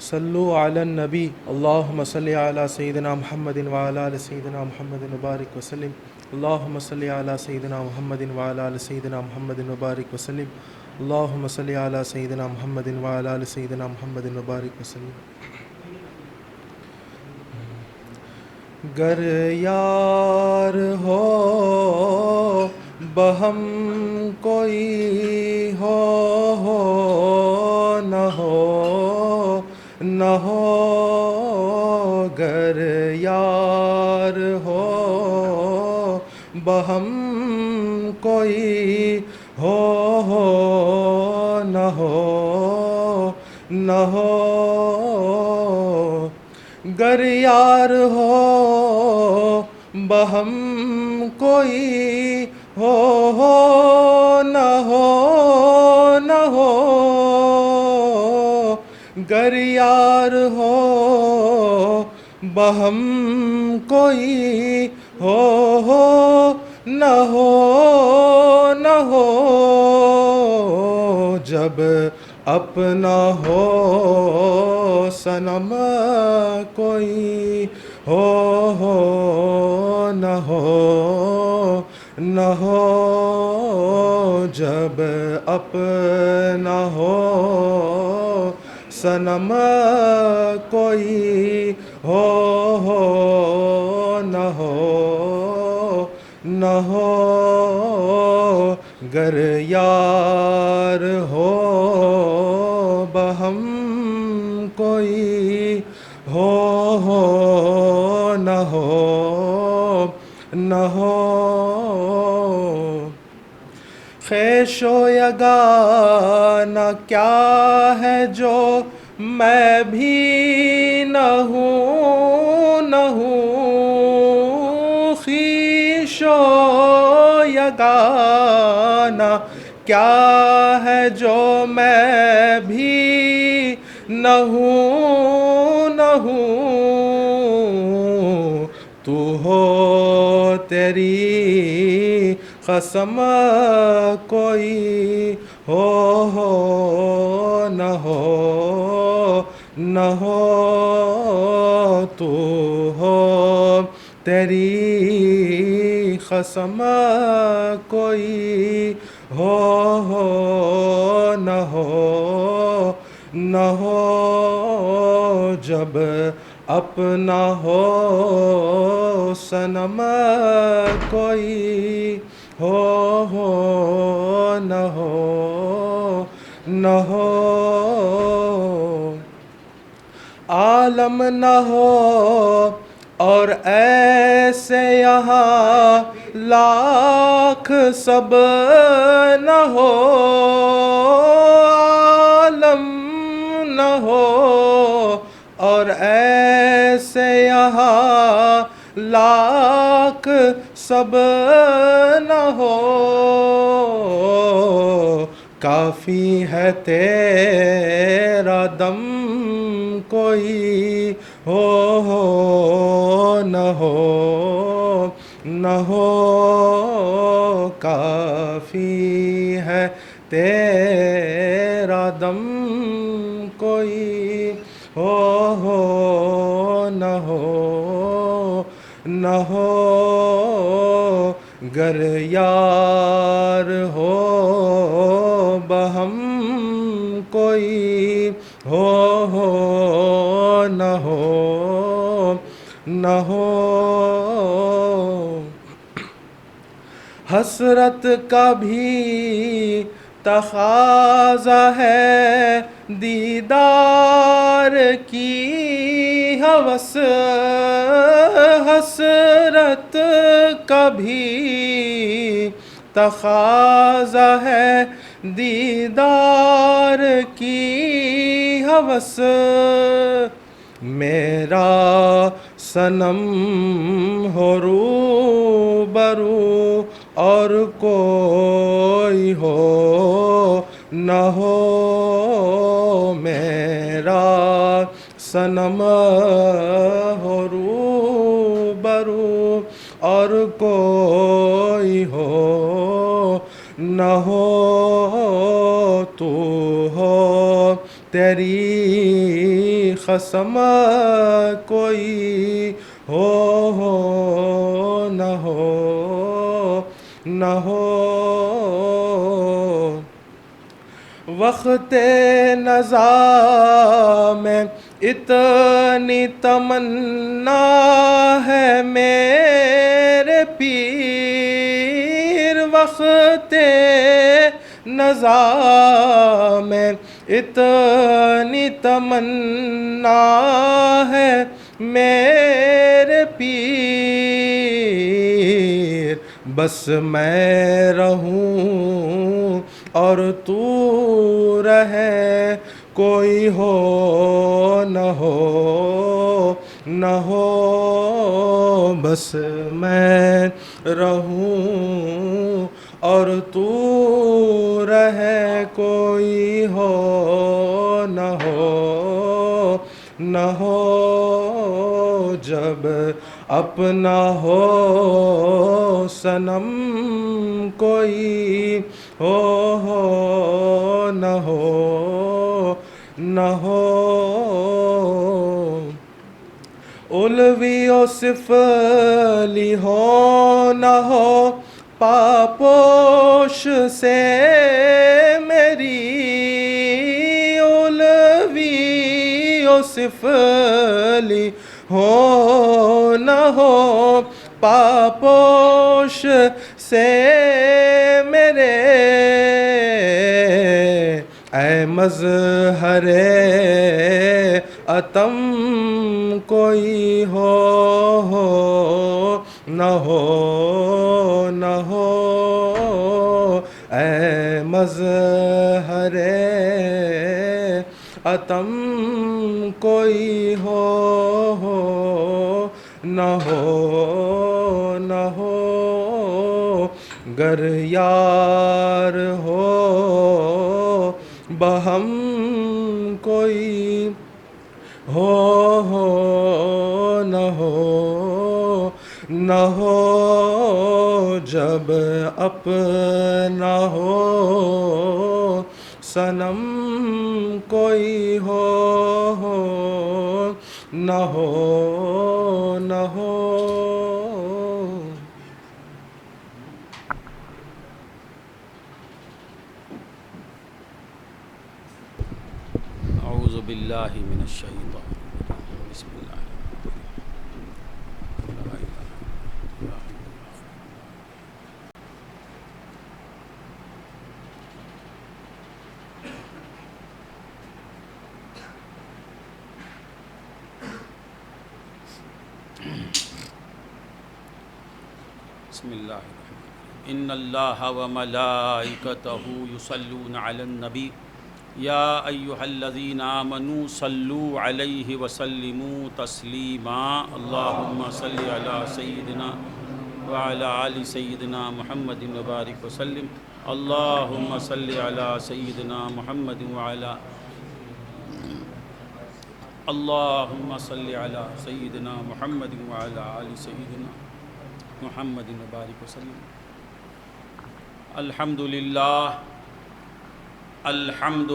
صلو علی النبی اللہم صلی علی سیدنا محمد وعلی آل سیدنا محمد وبارک وسلم اللہم صلی علی سیدنا محمد وعلی آل سیدنا محمد وبارک وسلم اللہم صلی علی سیدنا محمد وعلی آل سیدنا محمد وبارک وسلم۔ گر یار ہو بہم کوئی ہو نہ ہو گر یار ہو بہم کوئی ہو نہ ہو گر یار ہو بہم کوئی ہو نہ ہو گر یار ہو بہم کوئی ہو نہ ہو جب اپنا ہو صنم کوئی ہو نہ ہو جب اپنا ہو صنم کوئی ہو نہ ہو گر یار ہو بہم کوئی ہو نہ ہو خویش و یگانہ کیا ہے جو میں بھی نہ ہوں خویش و یگانہ کیا ہے جو میں بھی نہ ہوں تو ہو تیری قسم کوئی ہو نہ ہو تو ہو تیری قسم کوئی ہو نہ ہو جب اپنا ہو صنم کوئی ہو نہ ہو عالم نہ ہو اور ایسے یہاں لاکھ سب نہ ہو عالم نہ ہو اور ایسے یہاں لاکھ سب نہ ہو کافی ہے تیرا دم کوئی ہو نہ ہو کافی ہے تیرا دم کوئی ہو نہ ہو گر یار ہو بہم کوئی ہو نہ ہو حسرت کا بھی تقاضا ہے دیدار کی ہوس حسرت کا بھی تقاضا ہے دیدار کی ہوس میرا صنم ہو روبرو اور کوئی ہو نہ ہو میرا صنم ہو روبرو اور کوئی ہو نہ ہو تو ہو تیری خصم کوئی ہو نہ ہو وقت نزا میں اتنی تمنا ہے میرے پیر وقت نزا میں اتنی تمنا ہے میرے پیر بس میں رہوں اور تو رہے کوئی ہو نہ ہو بس میں رہوں اور تو رہے کوئی ہو نہ ہو جب اپنا ہو صنم کوئی ہو نہ ہو علوی و سفلی ہو نہ ہو پاپوش سے میری علوی و سفلی ہو نہ ہو پاپوش سے میرے اے مظہر اتم کوئی ہو نہ ہو اے مظہر اتم کوئی ہو نہ ہو گر یار ہو بہم کوئی ہو نہ ہو جب اپنا ہو صنم کوئی ہو نہ ہو اعوذ باللہ من الشیطان بسم اللہ بسم اللہ ان اللہ وملائکتہ یصلون علی النبی یا ایہا الذین آمنوا صلوا علیہ وسلموا تسلیما اللہم صلی علی سیدنا وعلی آل سیدنا محمد وبارک وسلم اللہم صلی علی سیدنا محمد وعلی اللہم صلی علی سیدنا محمد وعلی آل سیدنا محمد وبارک وسلم الحمد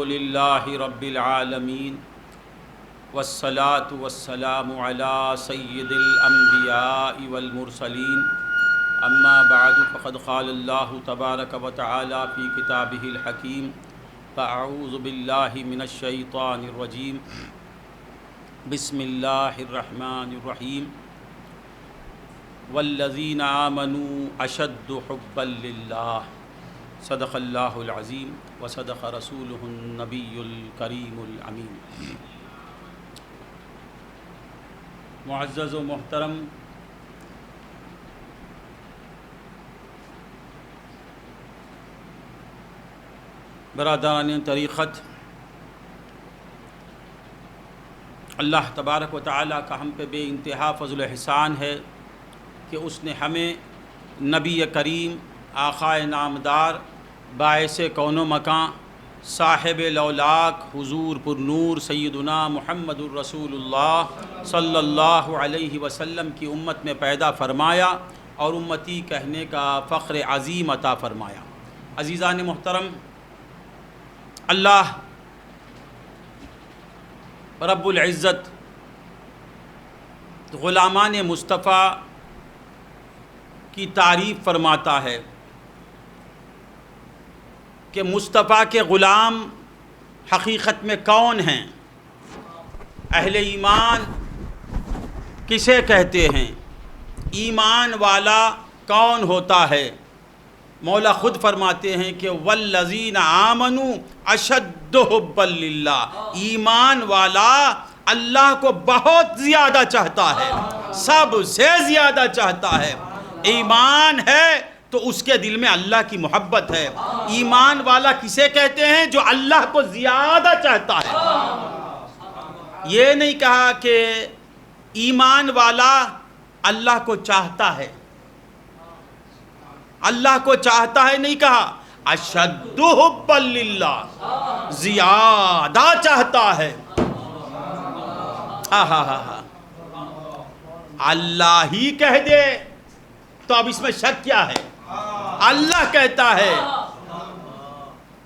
للہ رب العالمین والصلاة والسلام علی سید الانبیاء والمرسلین اما بعد فقد قال اللہ تبارک و تعالی فی کتابہ الحکیم فاعوذ باللہ من الشیطان الرجیم بسم اللہ الرحمن الرحیم والذین آمنوا اشد حبا للہ صدق اللہ العظیم وصدق رسولہ النبی الکریم الامین معزز و محترم برادران طریقت، اللہ تبارک و تعالیٰ کا ہم پہ بے انتہا فضل و احسان ہے کہ اس نے ہمیں نبی کریم آقائے نامدار باعث کون و مکان صاحب لولاک حضور پر نور سیدنا محمد الرسول اللہ صلی اللہ علیہ وسلم کی امت میں پیدا فرمایا اور امتی کہنے کا فخر عظیم عطا فرمایا۔ عزیزان محترم، اللہ رب العزت غلامان مصطفیٰ کی تعریف فرماتا ہے کہ مصطفیٰ کے غلام حقیقت میں کون ہیں؟ اہل ایمان کسے کہتے ہیں؟ ایمان والا کون ہوتا ہے؟ مولا خود فرماتے ہیں کہ والذین آمنوا اشد حبا للہ، ایمان والا اللہ کو بہت زیادہ چاہتا ہے، سب سے زیادہ چاہتا ہے۔ ایمان ہے تو اس کے دل میں اللہ کی محبت ہے۔ ایمان والا کسے کہتے ہیں؟ جو اللہ کو زیادہ چاہتا ہے۔ یہ نہیں کہا کہ ایمان والا اللہ کو چاہتا ہے، اللہ کو چاہتا ہے نہیں کہا، اشد حبا للہ، زیادہ چاہتا ہے۔ اللہ ہی کہہ دے تو اب اس میں شک کیا ہے؟ اللہ کہتا ہے۔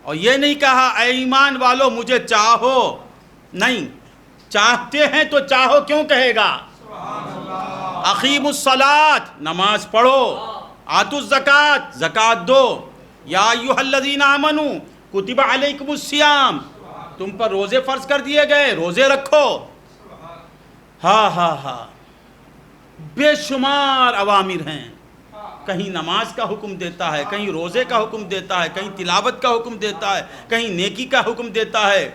اور یہ نہیں کہا اے ایمان والو مجھے چاہو، نہیں، چاہتے ہیں تو چاہو کیوں کہے گا؟ اقیموا الصلاۃ، نماز پڑھو، آتوا الزکاۃ، زکوٰۃ دو، یا ایھا الذین آمنوا کتب علیکم الصیام، تم پر روزے فرض کر دیے گئے، روزے رکھو۔ ہاں بے شمار اوامر ہیں، کہیں نماز کا حکم دیتا ہے، کہیں روزے کا حکم دیتا ہے، کہیں تلاوت کا حکم دیتا ہے، کہیں نیکی کا حکم دیتا ہے۔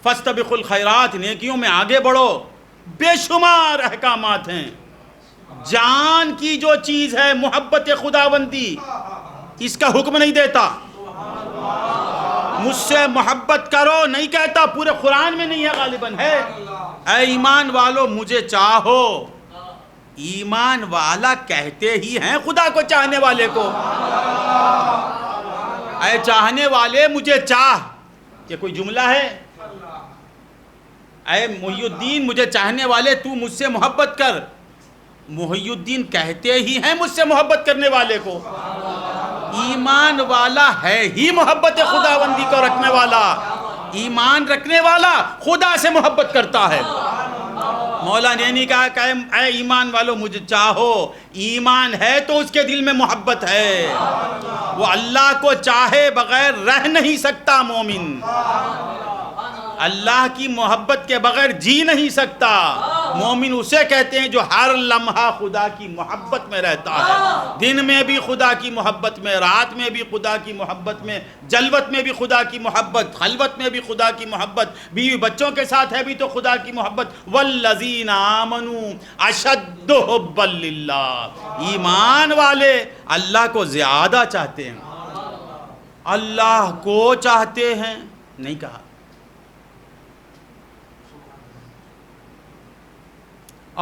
فاستبقوا الخیرات، نیکیوں میں آگے بڑھو، بے شمار احکامات ہیں۔ جان کی جو چیز ہے محبت خداوندی، اس کا حکم نہیں دیتا۔ مجھ سے محبت کرو نہیں کہتا، پورے قرآن میں نہیں ہے، غالباً ہے اے ایمان والو مجھے چاہو۔ ایمان والا کہتے ہی ہیں خدا کو چاہنے والے کو، اے چاہنے والے مجھے چاہ، یہ کوئی جملہ ہے؟ اے محی الدین مجھے چاہنے والے تو مجھ سے محبت کر، محی الدین کہتے ہی ہیں مجھ سے محبت کرنے والے کو۔ ایمان والا ہے ہی محبت خداوندی کو رکھنے والا، ایمان رکھنے والا خدا سے محبت کرتا ہے۔ مولا نے نہیں کہا کہ اے ایمان والو مجھے چاہو، ایمان ہے تو اس کے دل میں محبت ہے، وہ اللہ کو چاہے بغیر رہ نہیں سکتا مومن، اللہ کی محبت کے بغیر جی نہیں سکتا۔ مومن اسے کہتے ہیں جو ہر لمحہ خدا کی محبت میں رہتا ہے، دن میں بھی خدا کی محبت میں، رات میں بھی خدا کی محبت میں، جلوت میں بھی خدا کی محبت، خلوت میں بھی خدا کی محبت، بیوی بچوں کے ساتھ ہے بھی تو خدا کی محبت۔ والذین آمنوا اشد حبا للہ، ایمان والے اللہ کو زیادہ چاہتے ہیں، اللہ کو چاہتے ہیں نہیں کہا،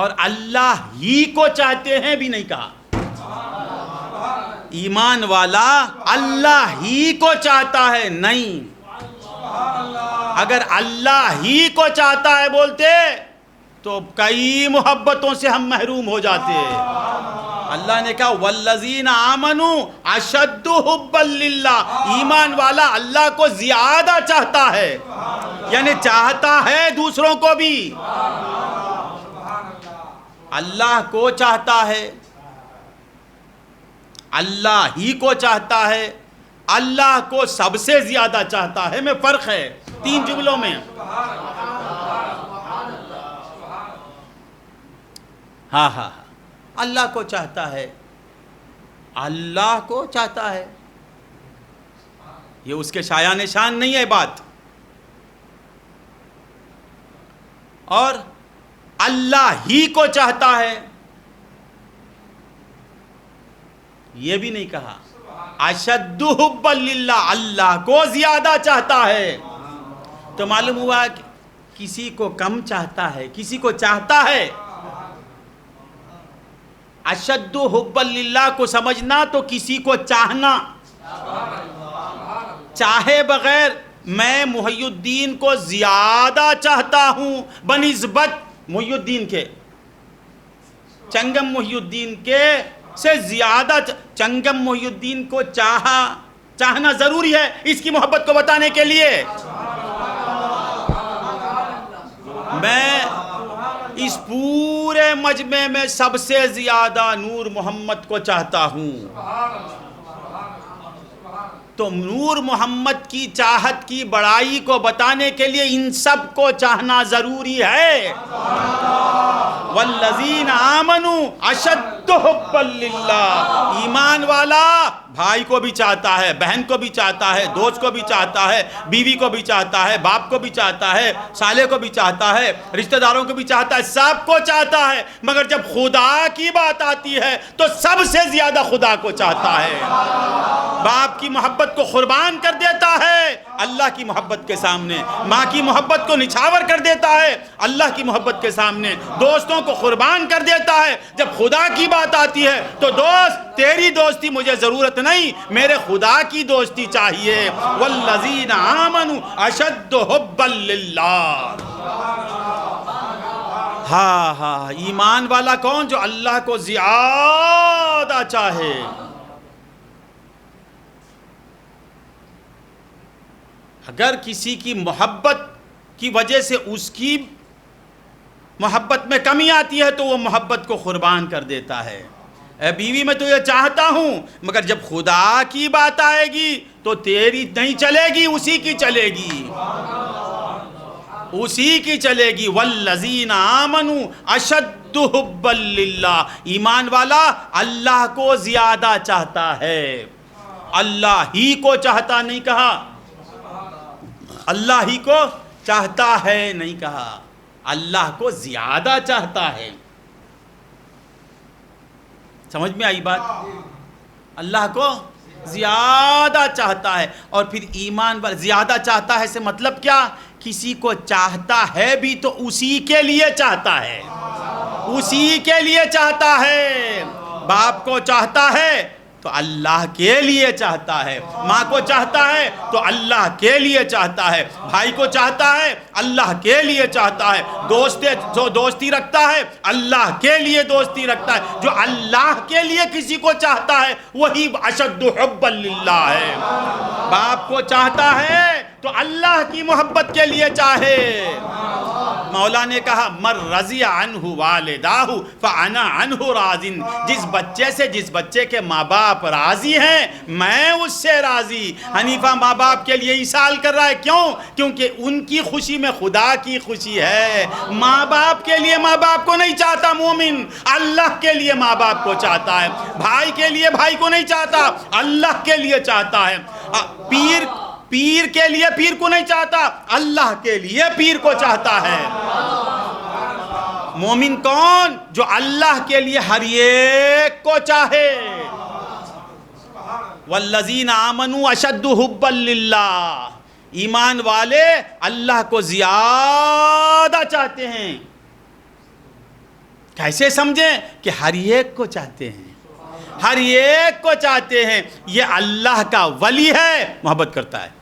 اور اللہ ہی کو چاہتے ہیں بھی نہیں کہا۔ ایمان والا اللہ ہی کو چاہتا ہے نہیں، اگر اللہ ہی کو چاہتا ہے بولتے تو کئی محبتوں سے ہم محروم ہو جاتے ہیں۔ اللہ نے کہا والذین آمنوا اشد حبا للہ، ایمان والا اللہ کو زیادہ چاہتا ہے، یعنی چاہتا ہے دوسروں کو بھی، اللہ کو چاہتا ہے، اللہ ہی کو چاہتا ہے، اللہ کو سب سے زیادہ چاہتا ہے۔ میں فرق ہے تین جملوں میں۔ ہاں اللہ کو چاہتا ہے، اللہ کو چاہتا ہے، یہ اس کے شایان شان نہیں ہے بات۔ اور اللہ ہی کو چاہتا ہے یہ بھی نہیں کہا، اشد حبا للہ، اللہ کو زیادہ چاہتا ہے۔ تو معلوم ہوا کہ کسی کو کم چاہتا ہے، کسی کو چاہتا ہے۔ اشد حبا للہ کو سمجھنا تو کسی کو چاہنا، چاہے بغیر میں محی الدین کو زیادہ چاہتا ہوں بنسبت محی الدین کے، چنگم محی الدین کے سے زیادہ، چنگم محی الدین کو چاہنا ضروری ہے اس کی محبت کو بتانے کے لیے۔ اس پورے مجمع میں سب سے زیادہ نور محمد کو چاہتا ہوں. تو نور محمد کی چاہت کی بڑائی کو بتانے کے لیے ان سب کو چاہنا ضروری ہے. والذین آمنوا اشد حبا للہ. ایمان والا بھائی کو بھی چاہتا ہے، بہن کو بھی چاہتا ہے، دوست کو بھی چاہتا ہے، بیوی کو بھی چاہتا ہے، باپ کو بھی چاہتا ہے، سالے کو بھی چاہتا ہے، رشتہ داروں کو بھی چاہتا ہے، سب کو چاہتا ہے. مگر جب خدا کی بات آتی ہے تو سب سے زیادہ خدا کو چاہتا ہے. باپ کی محبت کو قربان کر دیتا ہے اللہ کی محبت کے سامنے. ماں کی محبت کو نچھاور کر دیتا ہے اللہ کی محبت کے سامنے. دوستوں کو قربان کر دیتا ہے. جب خدا کی بات آتی ہے تو دوست تیری دوستی مجھے ضرورت نہیں، میرے خدا کی دوستی چاہیے. والذین آمنوا اشد حبا للہ. ہاں ایمان والا کون؟ جو اللہ کو زیادہ چاہے. اگر کسی کی محبت کی وجہ سے اس کی محبت میں کمی آتی ہے تو وہ محبت کو قربان کر دیتا ہے. اے بیوی میں تو یہ چاہتا ہوں، مگر جب خدا کی بات آئے گی تو تیری نہیں چلے گی، اسی کی چلے گی، اسی کی چلے گی. والذین آمنوا اشد حبا للہ. ایمان والا اللہ کو زیادہ چاہتا ہے. اللہ ہی کو چاہتا نہیں کہا، اللہ ہی کو چاہتا ہے نہیں کہا، اللہ کو زیادہ چاہتا ہے. سمجھ میں آئی بات؟ اللہ کو زیادہ چاہتا ہے. اور پھر ایمان والا زیادہ چاہتا ہے سے مطلب کیا؟ کسی کو چاہتا ہے بھی تو اسی کے لیے چاہتا ہے، اسی کے لیے چاہتا ہے. باپ کو چاہتا ہے تو اللہ کے لیے چاہتا ہے، ماں کو چاہتا ہے تو اللہ کے لیے چاہتا ہے، بھائی کو چاہتا ہے اللہ کے لیے چاہتا ہے، جو دوستی رکھتا ہے اللہ کے لیے دوستی رکھتا ہے. جو اللہ کے لیے کسی کو چاہتا ہے وہی اشد حبا للہ ہے. باپ کو چاہتا ہے تو اللہ کی محبت کے لیے چاہے. مولا نے کہا مر رضی عنہ والداہ فانا عنہ راض. جس بچے سے جس بچے کے ماں باپ راضی ہیں میں اس سے راضی. حنیفہ ماں باپ کے لیے ایصال کر رہا ہے. کیوں؟ کیونکہ ان کی خوشی میں خدا کی خوشی ہے. ماں باپ کے لیے ماں باپ کو نہیں چاہتا مومن، اللہ کے لیے ماں باپ کو چاہتا ہے. بھائی کے لیے بھائی کو نہیں چاہتا، اللہ کے لیے چاہتا ہے. پیر کے لیے پیر کو نہیں چاہتا، اللہ کے لیے پیر کو چاہتا ہے. مومن کون؟ جو اللہ کے لیے ہر ایک کو چاہے. والذین آمنوا اشد حبا للہ. ایمان والے اللہ کو زیادہ چاہتے ہیں. کیسے سمجھیں؟ کہ ہر ایک کو چاہتے ہیں، ہر ایک کو چاہتے ہیں. یہ اللہ کا ولی ہے، محبت کرتا ہے.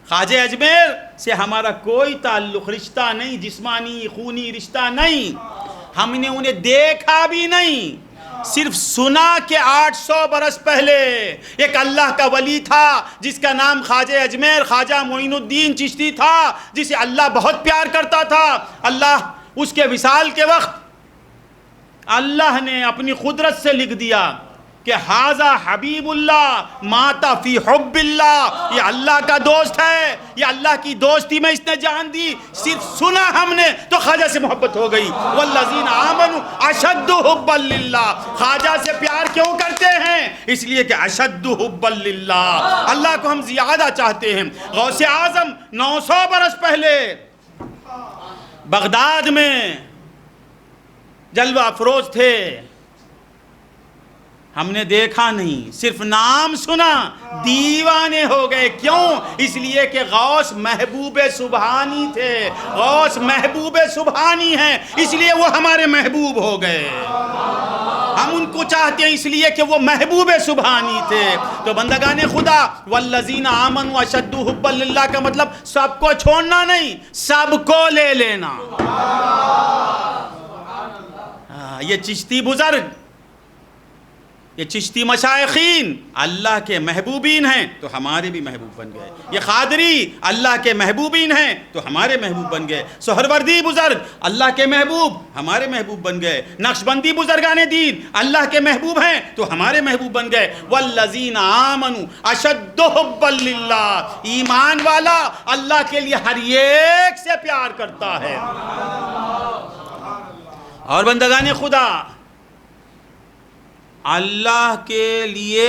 خواجہ اجمیر سے ہمارا کوئی تعلق، رشتہ نہیں، جسمانی خونی رشتہ نہیں. ہم نے انہیں دیکھا بھی نہیں، صرف سنا کہ 800 برس پہلے ایک اللہ کا ولی تھا جس کا نام خواجہ اجمیر خواجہ معین الدین چشتی تھا، جسے اللہ بہت پیار کرتا تھا. اللہ اس کے وصال کے وقت اللہ نے اپنی قدرت سے لکھ دیا کہ ھذا حبیب اللہ مات فی حب اللہ. یہ اللہ کا دوست ہے، یہ اللہ کی دوستی میں اس نے جان دی. صرف سنا ہم نے تو خواجہ سے محبت ہو گئی. والذین آمنوا اشد حبا للہ. خواجہ سے پیار کیوں کرتے ہیں؟ اس لیے کہ اشد حبا للہ، اللہ کو ہم زیادہ چاہتے ہیں. غوث اعظم 900 برس پہلے بغداد میں جلوہ افروز تھے. ہم نے دیکھا نہیں، صرف نام سنا، دیوانے ہو گئے. کیوں؟ اس لیے کہ غوث محبوب سبحانی تھے. غوث محبوب سبحانی ہیں، اس لیے وہ ہمارے محبوب ہو گئے. ہم ان کو چاہتے ہیں اس لیے کہ وہ محبوب سبحانی تھے. تو بندگان خدا والذین آمنوا اشد حبا للہ کا مطلب سب کو چھوڑنا نہیں، سب کو لے لینا. یہ چشتی بزرگ، یہ چشتی مشائخین اللہ کے محبوبین ہیں تو ہمارے بھی محبوب بن گئے، یہ قادری اللہ کے محبوبین ہیں تو ہمارے محبوب بن گئے، سہروردی بزرگ اللہ کے محبوب ہمارے محبوب بن گئے، نقشبندی بزرگان دین اللہ کے محبوب ہیں تو ہمارے محبوب بن گئے۔ والذین آمنوا اشد حبا للہ، ایمان والا اللہ کے لیے ہر ایک سے پیار کرتا ہے۔ اور بندگان خدا، اللہ کے لیے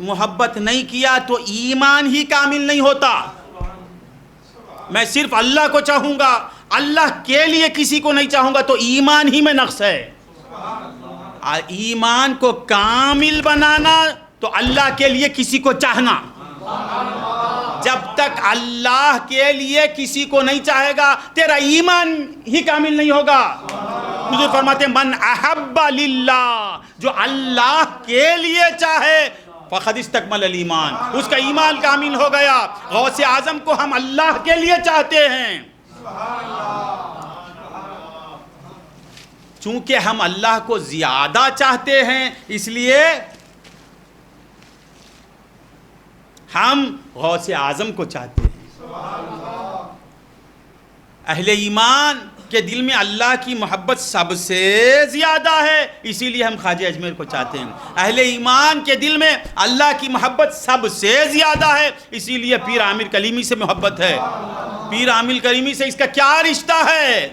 محبت نہیں کیا تو ایمان ہی کامل نہیں ہوتا۔ میں صرف اللہ کو چاہوں گا، اللہ کے لیے کسی کو نہیں چاہوں گا تو ایمان ہی میں نقص ہے۔ ایمان کو کامل بنانا تو اللہ کے لیے کسی کو چاہنا۔ جب تک اللہ کے لیے کسی کو نہیں چاہے گا تیرا ایمان ہی کامل نہیں ہوگا۔ حضور فرماتے ہیں من احب للہ، جو اللہ کے لیے چاہے فقد استکمل الایمان، اس کا ایمان کامل ہو گیا۔ غوث اعظم کو ہم اللہ کے لیے چاہتے ہیں، چونکہ ہم اللہ کو زیادہ چاہتے ہیں اس لیے ہم غوث اعظم کو چاہتے ہیں۔ اہل ایمان کے دل میں اللہ کی محبت سب سے زیادہ ہے، اسی لیے ہم خواجہ اجمیر کو چاہتے ہیں۔ اہل ایمان کے دل میں اللہ کی محبت سب سے زیادہ ہے، اسی لیے پیر عامر کلیمی سے محبت ہے۔ پیر عامر کلیمی سے اس کا کیا رشتہ ہے؟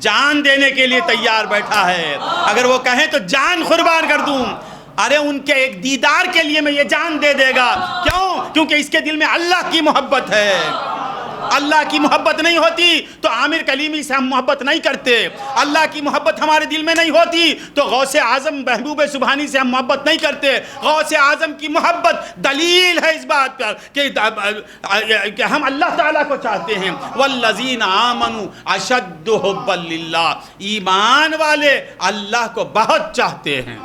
جان دینے کے لیے تیار بیٹھا ہے، اگر وہ کہیں تو جان قربان کر دوں۔ ارے ان کے ایک دیدار کے لیے میں یہ جان دے دے گا، کیوں؟ کیونکہ اس کے دل میں اللہ کی محبت ہے۔ اللہ کی محبت نہیں ہوتی تو عامر کلیمی سے ہم محبت نہیں کرتے، اللہ کی محبت ہمارے دل میں نہیں ہوتی تو غوث اعظم محبوب سبحانی سے ہم محبت نہیں کرتے۔ غوث اعظم کی محبت دلیل ہے اس بات پر کہ ہم اللہ تعالیٰ کو چاہتے ہیں۔ والذین آمنوا اشد حبا للہ، ایمان والے اللہ کو بہت چاہتے ہیں۔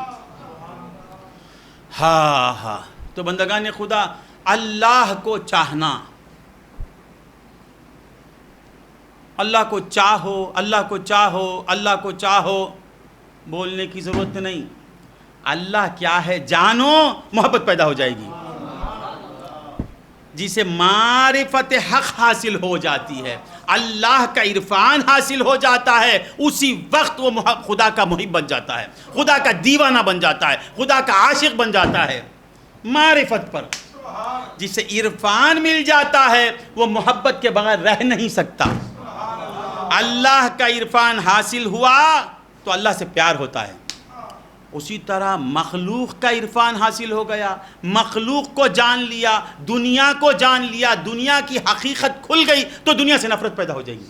ہاں تو بندگان خدا، اللہ کو چاہنا، اللہ کو چاہو، اللہ کو چاہو، اللہ کو چاہو، بولنے کی ضرورت نہیں۔ اللہ کیا ہے جانو، محبت پیدا ہو جائے گی۔ جسے معرفت حق حاصل ہو جاتی ہے، اللہ کا عرفان حاصل ہو جاتا ہے، اسی وقت وہ خدا کا محب بن جاتا ہے، خدا کا دیوانہ بن جاتا ہے، خدا کا عاشق بن جاتا ہے۔ معرفت پر جسے عرفان مل جاتا ہے وہ محبت کے بغیر رہ نہیں سکتا۔ اللہ کا عرفان حاصل ہوا تو اللہ سے پیار ہوتا ہے، اسی طرح مخلوق کا عرفان حاصل ہو گیا، مخلوق کو جان لیا، دنیا کو جان لیا، دنیا کی حقیقت کھل گئی تو دنیا سے نفرت پیدا ہو جائے گی۔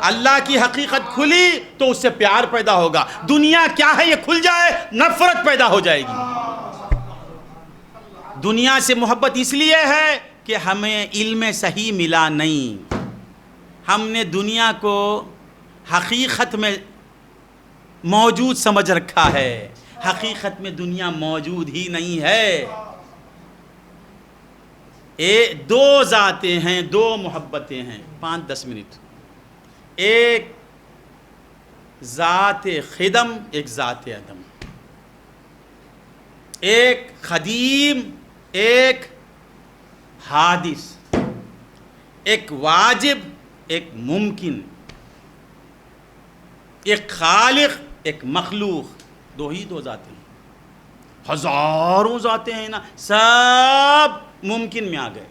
اللہ کی حقیقت کھلی تو اس سے پیار پیدا ہوگا۔ دنیا کیا ہے یہ کھل جائے نفرت پیدا ہو جائے گی۔ دنیا سے محبت اس لیے ہے کہ ہمیں علم صحیح ملا نہیں، ہم نے دنیا کو حقیقت میں موجود سمجھ رکھا ہے، حقیقت میں دنیا موجود ہی نہیں ہے۔ دو ذاتیں ہیں، دو محبتیں ہیں، 5-10 منٹ۔ ایک ذات خدم، ایک ذات عدم، ایک قدیم، ایک حادث، ایک واجب، ایک ممکن، ایک خالق، ایک مخلوق، دو ذاتیں ہیں۔ ہزاروں ذاتیں ہیں نا، سب ممکن میں آ گئے۔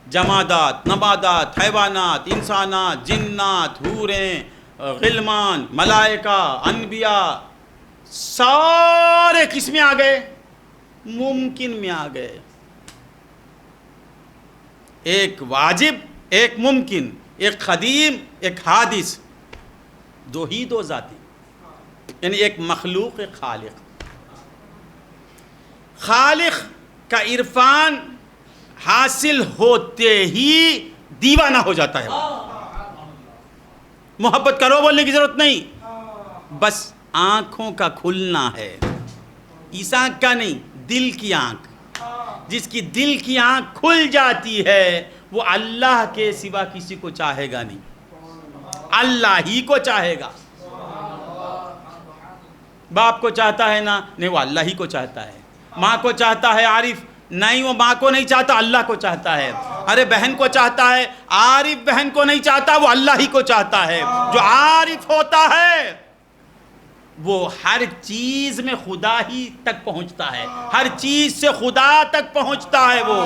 جمادات، نباتات، حیوانات، انسانات، جنات، حوریں، غلمان، ملائکہ، انبیاء، سارے کس میں آ گئے؟ ممکن میں آ گئے۔ ایک واجب، ایک ممکن، ایک قدیم، ایک حادث، دو ذاتیں، یعنی ایک مخلوق، ایک خالق۔ خالق کا عرفان حاصل ہوتے ہی دیوانہ ہو جاتا ہے۔ محبت کرو بولنے کی ضرورت نہیں، بس آنکھوں کا کھلنا ہے۔ اس آنکھ کا نہیں، دل کی آنکھ۔ جس کی دل کی آنکھ کھل جاتی ہے وہ اللہ کے سوا کسی کو چاہے گا نہیں، اللہ ہی کو چاہے گا۔ باپ کو چاہتا ہے نا، نہیں وہ اللہ ہی کو چاہتا ہے. ماں کو چاہتا ہے عارف، نہیں وہ ماں کو نہیں چاہتا، اللہ کو چاہتا ہے. ارے بہن کو چاہتا ہے، عارف بہن کو نہیں چاہتا، وہ اللہ ہی کو چاہتا ہے. جو عارف ہوتا ہے وہ ہر چیز میں خدا ہی تک پہنچتا ہے، ہر چیز سے خدا تک پہنچتا ہے. وہ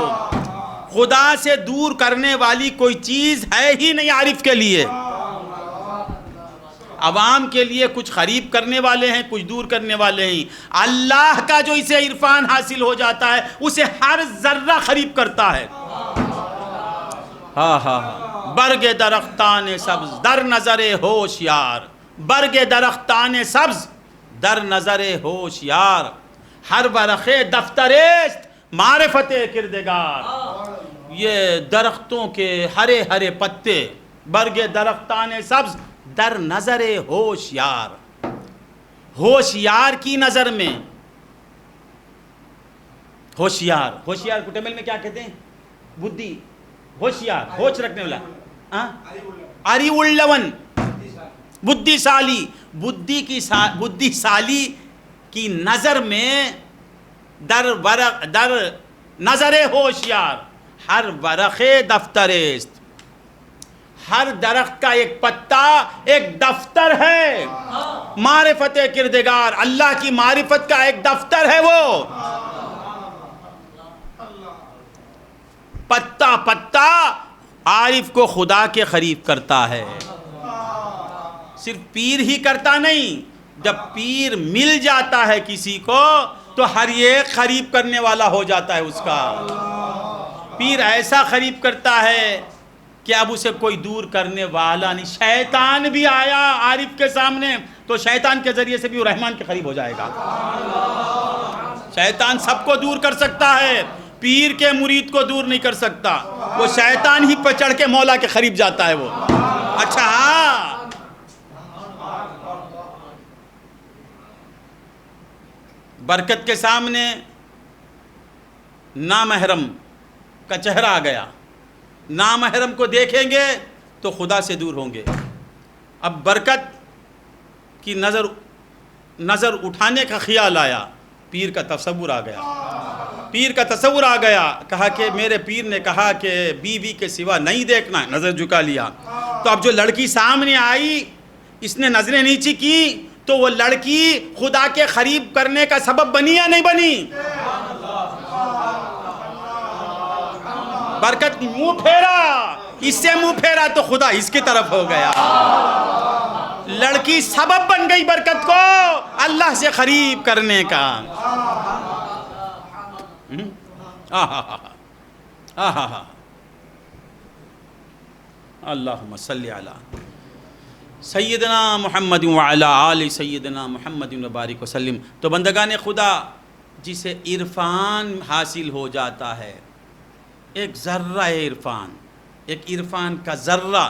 خدا سے دور کرنے والی کوئی چیز ہے ہی نہیں عارف کے لیے. عوام کے لیے کچھ قریب کرنے والے ہیں، کچھ دور کرنے والے ہیں. اللہ کا جو اسے عرفان حاصل ہو جاتا ہے اسے ہر ذرہ قریب کرتا ہے. ہاں ہاں ہاں. برگ درختان سبز در نظر ہوشیار، برگ درختان سبز در نظر ہوشیار، ہر ورق دفتر است معرفت کردگار. یہ درختوں کے ہرے ہرے پتے، برگ درختان سبز در نظر ہوشیار. ہوشیار کی نظر میں، ہوشیار، ہوشیار کو تمل میں کیا کہتے ہیں؟ بدھی. ہوشیار، ہوش رکھنے والا، اری اولون، بدھی سالی. بدھی سالی کی نظر میں در نظر ہوشیار ہر ورق دفتر است. ہر درخت کا ایک پتا ایک دفتر ہے. معرفت کردگار، اللہ کی معرفت کا ایک دفتر ہے. وہ پتا پتا عارف کو خدا کے قریب کرتا ہے. صرف پیر ہی کرتا نہیں، جب پیر مل جاتا ہے کسی کو تو ہر ایک قریب کرنے والا ہو جاتا ہے اس کا. پیر ایسا قریب کرتا ہے کہ اب اسے کوئی دور کرنے والا نہیں. شیطان بھی آیا عارف کے سامنے تو شیطان کے ذریعے سے بھی وہ رحمان کے قریب ہو جائے گا. شیطان سب کو دور کر سکتا ہے، پیر کے مرید کو دور نہیں کر سکتا. وہ شیطان ہی پہ چڑھ کے مولا کے قریب جاتا ہے وہ. اچھا ہاں، برکت کے سامنے نامحرم کا چہرہ آ گیا. نامحرم کو دیکھیں گے تو خدا سے دور ہوں گے. اب برکت کی نظر اٹھانے کا خیال آیا، پیر کا تصور آ گیا. پیر کا تصور آ گیا، کہا کہ میرے پیر نے کہا کہ بیوی کے سوا نہیں دیکھنا ہے. نظر جھکا لیا. تو اب جو لڑکی سامنے آئی، اس نے نظریں نیچی کی تو وہ لڑکی خدا کے قریب کرنے کا سبب بنی یا نہیں بنی؟ برکت منہ پھیرا، اس سے منہ پھیرا تو خدا اس کی طرف ہو گیا. لڑکی سبب بن گئی برکت کو اللہ سے قریب کرنے کا. اللہم صلی علی سیدنا محمد وعلی آل سیدنا محمد وبارک وسلم. تو بندگان خدا، جسے عرفان حاصل ہو جاتا ہے، ایک ذرہ عرفان، ایک عرفان کا ذرہ،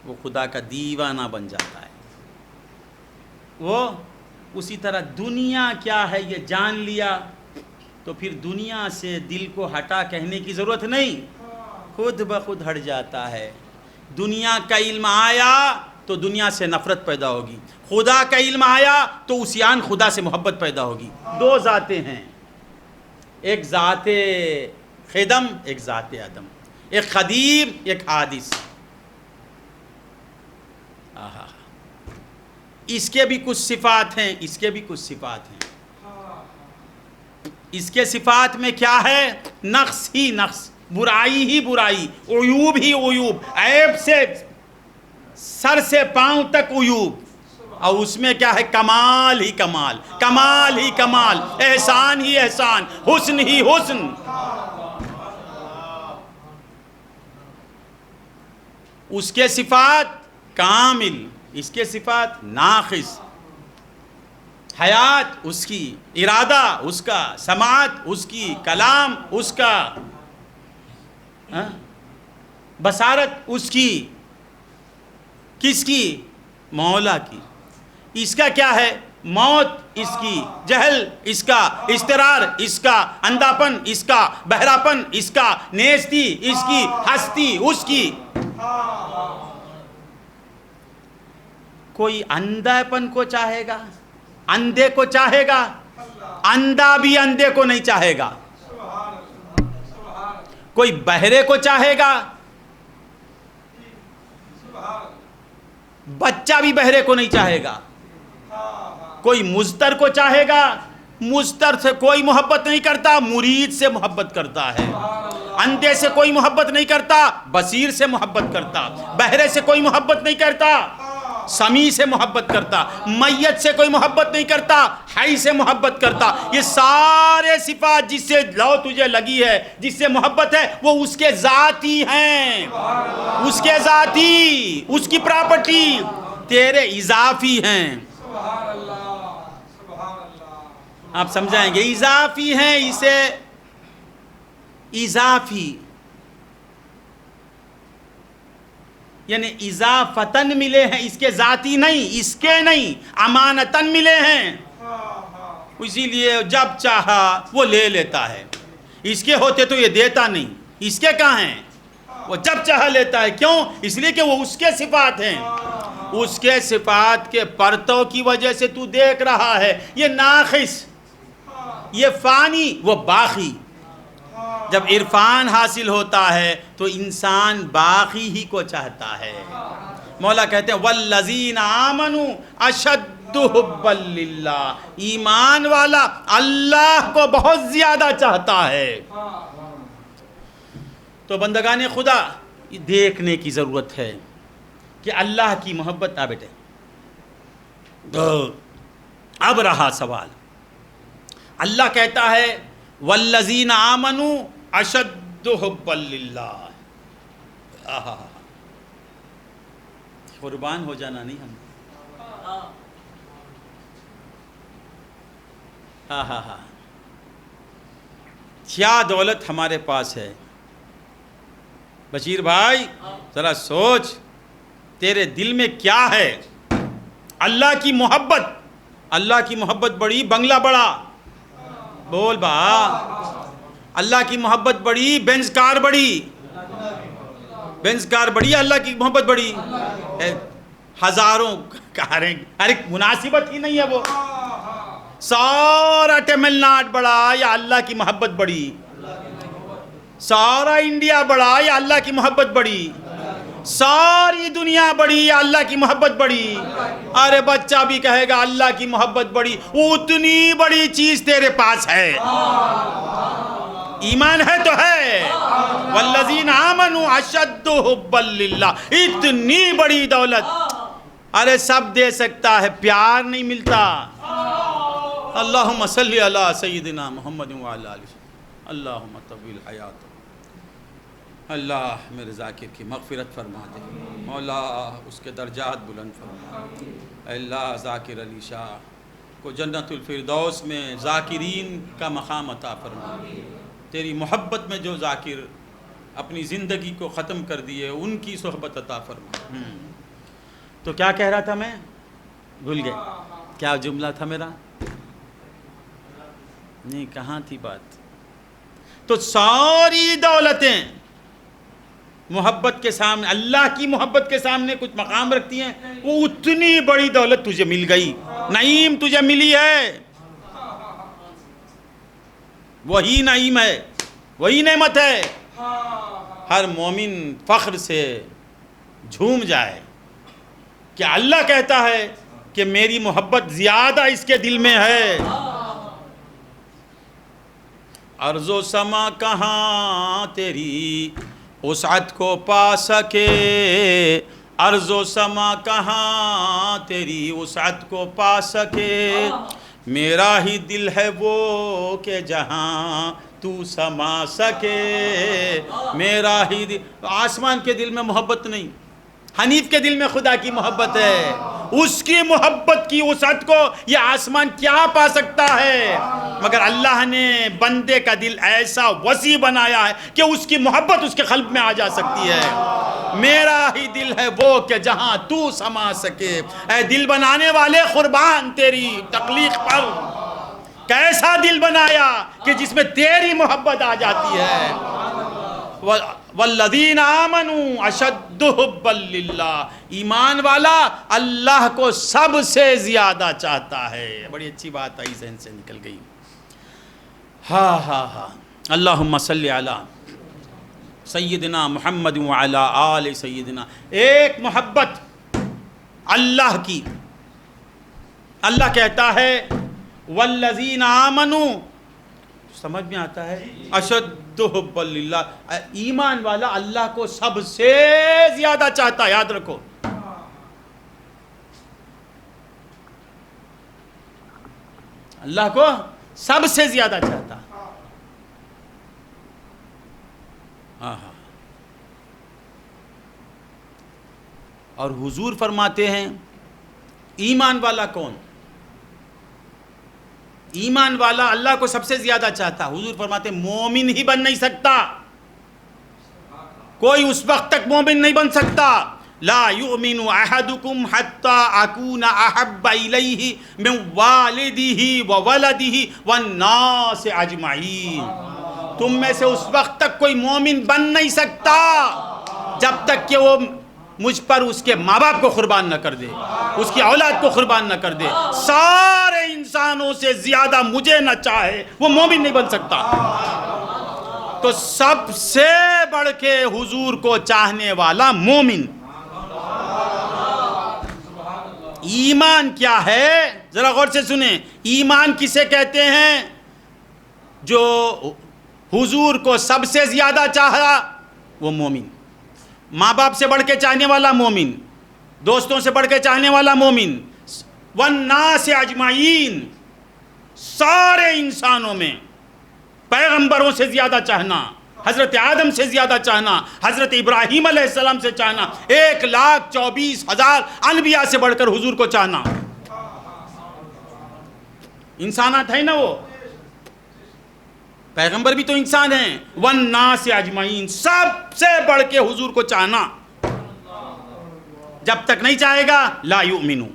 وہ خدا کا دیوانہ بن جاتا ہے. وہ اسی طرح دنیا کیا ہے یہ جان لیا تو پھر دنیا سے دل کو ہٹا کہنے کی ضرورت نہیں، خود بخود ہٹ جاتا ہے. دنیا کا علم آیا تو دنیا سے نفرت پیدا ہوگی، خدا کا علم آیا تو عصیان خدا سے محبت پیدا ہوگی. دو ذاتیں ہیں، ایک ذات خدم، ایک ذات عدم، ایک قدیم ایک حادث. اس کے بھی کچھ صفات ہیں، اس کے بھی کچھ صفات ہیں. اس کے صفات میں کیا ہے؟ نقص ہی نقص، برائی ہی برائی، عیوب ہی عیوب، عیب سے سر سے پاؤں تک عیوب. اور اس میں کیا ہے؟ کمال ہی کمال، کمال ہی کمال، احسان ہی احسان، حسن ہی حسن. اس کے صفات کامل، اس کے صفات ناقص. حیات اس کی، ارادہ اس کا، سماعت اس کی، کلام اس کا، بصارت اس کی. کس کی؟ مولا کی. اس کا کیا ہے؟ موت اس کی، جہل اس کا، اضطرار اس کا، اندھاپن اس کا، بہراپن اس کا، نیستی اس کی، ہستی اس کی. کوئی اندھاپن کو چاہے گا؟ اندھے کو چاہے گا، اندھا بھی اندھے کو نہیں چاہے گا، کوئی بہرے کو چاہے گا، بچہ بھی بہرے کو نہیں چاہے گا، کوئی مضطر کو چاہے گا، مضطر سے کوئی محبت نہیں کرتا، مرید سے محبت کرتا ہے، اندھے سے کوئی محبت نہیں کرتا، بصیر سے محبت کرتا، بہرے سے کوئی محبت نہیں کرتا، سمیع سے محبت کرتا، میت سے کوئی محبت نہیں کرتا، حی سے محبت کرتا۔ یہ سارے صفات جس سے لو تجھے لگی ہے، جس سے محبت ہے، وہ اس کے ذاتی ہیں، اس کے ذاتی، اس کی پراپرٹی، تیرے اضافی ہیں۔ آپ سمجھائیں گے، اضافی ہیں، اسے اضافی یعنی اضافتن ملے ہیں، اس کے ذاتی نہیں، اس کے نہیں، امانتن ملے ہیں، اسی لیے جب چاہا وہ لے لیتا ہے، اس کے ہوتے تو یہ دیتا نہیں، اس کے کہاں ہیں، وہ جب چاہا لیتا ہے، کیوں؟ اس لیے کہ وہ اس کے صفات ہیں، اس کے صفات کے پرتو کی وجہ سے تو دیکھ رہا ہے، یہ ناقص، یہ فانی، وہ باقی۔ جب عرفان حاصل ہوتا ہے تو انسان باقی ہی کو چاہتا ہے۔ مولا کہتے ہیں والذین آمنوا اشد حبا للہ، ایمان والا اللہ کو بہت زیادہ چاہتا ہے۔ تو بندگان خدا، یہ دیکھنے کی ضرورت ہے کہ اللہ کی محبت۔ بیٹے اب رہا سوال، اللہ کہتا ہے والذین آمنوا اشد حبا للہ، قربان ہو جانا نہیں ہم، کیا دولت ہمارے پاس ہے۔ بشیر بھائی ذرا سوچ، تیرے دل میں کیا ہے؟ اللہ کی محبت، اللہ کی محبت بڑی، بنگلہ بڑا، بول با، اللہ کی محبت بڑی، بینز کار بڑی، بینز کار بڑی، اللہ کی محبت بڑی، ہزاروں کاریں، ارے مناسبت ہی نہیں ہے وہ، سارا تمل ناڈ بڑا یا اللہ کی محبت بڑی، سارا انڈیا بڑا یا اللہ کی محبت بڑی، ساری دنیا بڑی یا اللہ کی محبت بڑی۔ ارے بچہ بھی کہے گا اللہ کی محبت بڑی، وہ اتنی بڑی چیز تیرے پاس ہے، ایمان ہے تو ہے۔ والذین آمنوا اشد حبا للہ، اتنی بڑی دولت، ارے سب دے سکتا ہے، پیار نہیں ملتا۔ اللہم صلی علی سیدنا محمد وعلی آلہ، اللہم طویل حیات، اللہ میرے ذاکر کی مغفرت فرما دے، مولا اس کے درجات بلند فرما، اللہ ذاکر علی شاہ کو جنت الفردوس میں ذاکرین کا مقام عطا فرما، تیری محبت میں جو ذاکر اپنی زندگی کو ختم کر دیے ان کی صحبت عطا فرما۔ تو کیا کہہ رہا تھا میں؟ بھول گئے، کیا جملہ تھا میرا؟ نہیں، کہاں تھی بات؟ تو ساری دولتیں محبت کے سامنے، اللہ کی محبت کے سامنے کچھ مقام رکھتی ہیں، وہ اتنی بڑی دولت تجھے مل گئی، نعیم تجھے ملی ہے، وہی نعیم ہے، وہی نعمت ہے۔ ہر مومن فخر سے جھوم جائے کہ اللہ کہتا ہے کہ میری محبت زیادہ اس کے دل میں ہے۔ ارض و سما کہاں تیری وسعت کو پا سکے، ارض و سما کہاں تیری وسعت کو پا سکے، میرا ہی دل ہے وہ کہ جہاں تو سما سکے، میرا ہی دل۔ آسمان کے دل میں محبت نہیں، حنیف کے دل میں خدا کی محبت ہے، اس کی محبت کی وسعت کو یہ آسمان کیا پا سکتا ہے؟ مگر اللہ نے بندے کا دل ایسا وسیع بنایا ہے کہ اس کی محبت اس کے قلب میں آ جا سکتی ہے۔ میرا ہی دل ہے وہ کہ جہاں تو سما سکے، اے دل بنانے والے قربان تیری تخلیق پر، کیسا دل بنایا کہ جس میں تیری محبت آ جاتی ہے۔ والذین آمنوا اشد حبا للہ، ایمان والا اللہ کو سب سے زیادہ چاہتا ہے۔ بڑی اچھی بات آئی، ذہن سے نکل گئی۔ ہاں اللہم صلی علی سیدنا محمد وعلی آل سیدنا۔ ایک محبت اللہ کی، اللہ کہتا ہے والذین آمنوا، سمجھ میں آتا ہے، اشد حبا للہ، ایمان والا اللہ کو سب سے زیادہ چاہتا ہے، یاد رکھو۔ اللہ کو سب سے زیادہ چاہتا۔ ہاں اور حضور فرماتے ہیں ایمان والا کون؟ ایمان والا اللہ کو سب سے زیادہ چاہتا۔ حضور فرماتے ہیں مومن ہی بن نہیں سکتا، کوئی اس وقت تک مومن نہیں بن سکتا۔ لا یؤمن احدکم حتی اکون احب الیہ من والدہ وولدہ والناس اجمعین۔ تم میں سے اس وقت تک کوئی مومن بن نہیں سکتا جب تک کہ وہ مجھ پر اس کے ماں باپ کو قربان نہ کر دے، اس کی اولاد کو قربان نہ کر دے، سارے انسانوں سے زیادہ مجھے نہ چاہے، وہ مومن نہیں بن سکتا۔ تو سب سے بڑھ کے حضور کو چاہنے والا مومن۔ ایمان کیا ہے؟ ذرا غور سے سنیں، ایمان کسے کہتے ہیں؟ جو حضور کو سب سے زیادہ چاہا وہ مومن، ماں باپ سے بڑھ کے چاہنے والا مومن، دوستوں سے بڑھ کے چاہنے والا مومن، والناس اجمعین، سارے انسانوں میں پیغمبروں سے زیادہ چاہنا، حضرت آدم سے زیادہ چاہنا، حضرت ابراہیم علیہ السلام سے چاہنا، 1,24,000 انبیاء سے بڑھ کر حضور کو چاہنا۔ انسانات ہیں نا، وہ پیغمبر بھی تو انسان ہیں۔ والناس اجمعین، سب سے بڑھ کے حضور کو چاہنا۔ جب تک نہیں چاہے گا لا یؤمنو۔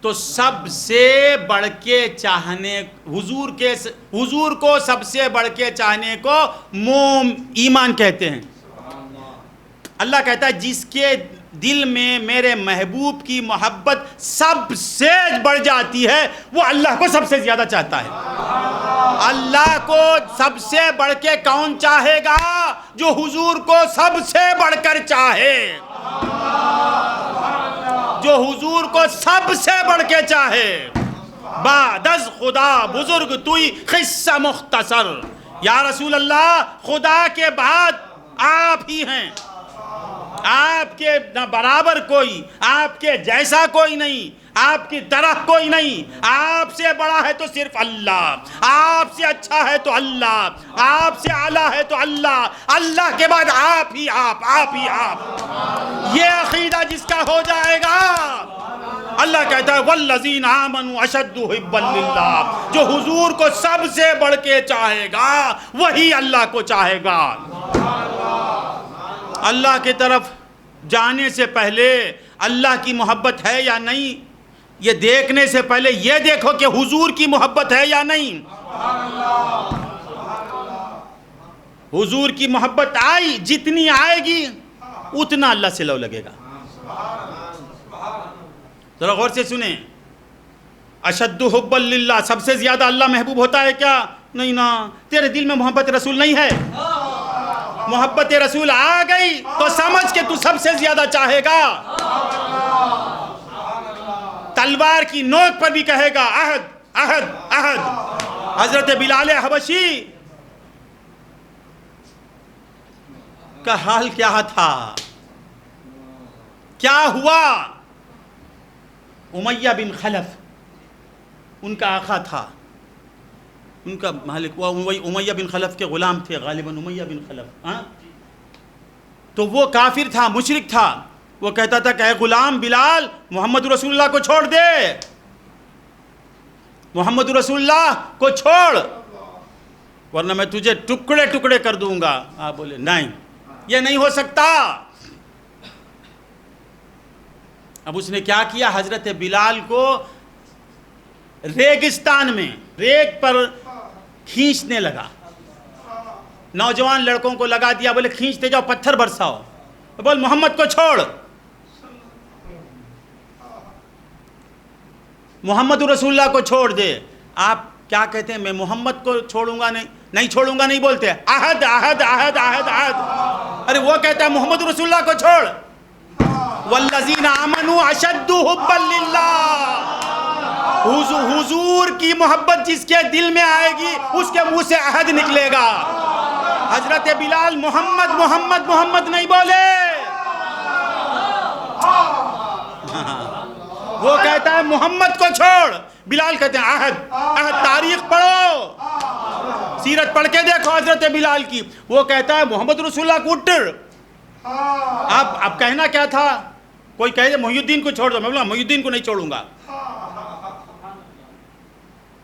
تو سب سے بڑھ کے چاہنے حضور کو سب سے بڑھ کے چاہنے کو ایمان کہتے ہیں۔ اللہ کہتا ہے جس کے دل میں میرے محبوب کی محبت سب سے بڑھ جاتی ہے وہ اللہ کو سب سے زیادہ چاہتا ہے۔ اللہ کو سب سے بڑھ کے کون چاہے گا؟ جو حضور کو سب سے بڑھ کر چاہے، جو حضور کو سب سے بڑھ کے چاہے۔ بعد از خدا بزرگ توئی قصہ مختصر، یا رسول اللہ خدا کے بعد آپ ہی ہیں، آپ کے برابر کوئی، آپ کے جیسا کوئی نہیں، آپ کی طرح کوئی نہیں۔ آپ سے بڑا ہے تو صرف اللہ، آپ سے اچھا ہے تو اللہ، آپ سے اعلیٰ ہے تو اللہ، اللہ کے بعد آپ ہی آپ، آپ ہی آپ۔ یہ عقیدہ جس کا ہو جائے گا، اللہ کہتا ہے والذین آمنوا اشد حبا للہ، جو حضور کو سب سے بڑھ کے چاہے گا وہی اللہ کو چاہے گا۔ اللہ کی طرف جانے سے پہلے اللہ کی محبت ہے یا نہیں، یہ دیکھنے سے پہلے یہ دیکھو کہ حضور کی محبت ہے یا نہیں۔ حضور کی محبت آئی، جتنی آئے گی اتنا اللہ سے لو لگے گا۔ ذرا غور سے سنیں، اشد حبا للہ، سب سے زیادہ اللہ محبوب ہوتا ہے کیا؟ نہیں نا، تیرے دل میں محبت رسول نہیں ہے، محبت رسول آ گئی تو سمجھ کہ تو سب سے زیادہ چاہے گا۔ تلوار کی نوک پر بھی کہے گا عہد عہد عہد۔ حضرت بلال حبشی کا حال کیا تھا، کیا ہوا؟ امیہ بن خلف ان کا آقا تھا، ان کا مالک، وہی امیہ بن خلف کے غلام تھے غالباً، امیہ بن خلف۔ تو وہ کافر تھا، مشرک تھا، وہ کہتا تھا کہ اے غلام بلال محمد رسول اللہ کو چھوڑ دے، محمد رسول اللہ کو چھوڑ ورنہ میں تجھے ٹکڑے ٹکڑے کر دوں گا۔ آپ بولے نہیں، یہ نہیں ہو سکتا۔ اب اس نے کیا کیا؟ حضرت بلال کو ریگستان میں، ریگ پر کھینچنے لگا. نوجوان لڑکوں کو لگا دیا, بولے کھینچتے جاؤ, پتھر برساؤ. بول محمد کو چھوڑ, محمد رسول اللہ کو چھوڑ دے. آپ کیا کہتے ہیں؟ میں محمد کو چھوڑوں گا نہیں چھوڑوں گا نہیں بولتے, عہد عہد عہد عہد عہد. ارے وہ کہتا ہے محمد رسول اللہ کو چھوڑ. والذین آمنوا اشد حبا للہ, حضور کی محبت جس کے دل میں آئے گی اس کے منہ سے عہد نکلے گا. حضرت بلال محمد محمد محمد نہیں بولے, وہ کہتا ہے محمد کو چھوڑ. بلال کہتے ہیں عہد عہد. تاریخ پڑھو, سیرت پڑھ کے دیکھو حضرت بلال کی. وہ کہتا ہے محمد رسول اللہ کو اٹھر. اب کہنا کیا تھا؟ کوئی کہے محی الدین کو چھوڑ دو, میں بولا محی الدین کو نہیں چھوڑوں گا.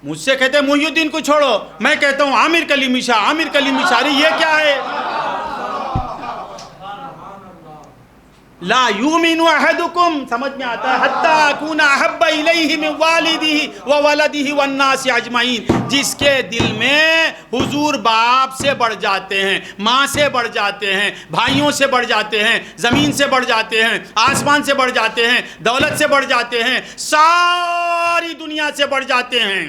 مجھ سے کہتے ہیں محی الدین کو چھوڑو, میں کہتا ہوں عامر کلیمی شاہ, عامر کلیمی شاہ. ارے یہ کیا ہے؟ لا یؤمن احدکم, سمجھ میں آتا ہے, حتی اکون احب الیہ من والدہ وولدہ والناس اجمعین. جس کے دل میں حضور باپ سے بڑھ جاتے ہیں, ماں سے بڑھ جاتے ہیں, بھائیوں سے بڑھ جاتے ہیں, زمین سے بڑھ جاتے ہیں, آسمان سے بڑھ جاتے ہیں, دولت سے بڑھ جاتے ہیں, ساری دنیا سے بڑھ جاتے ہیں,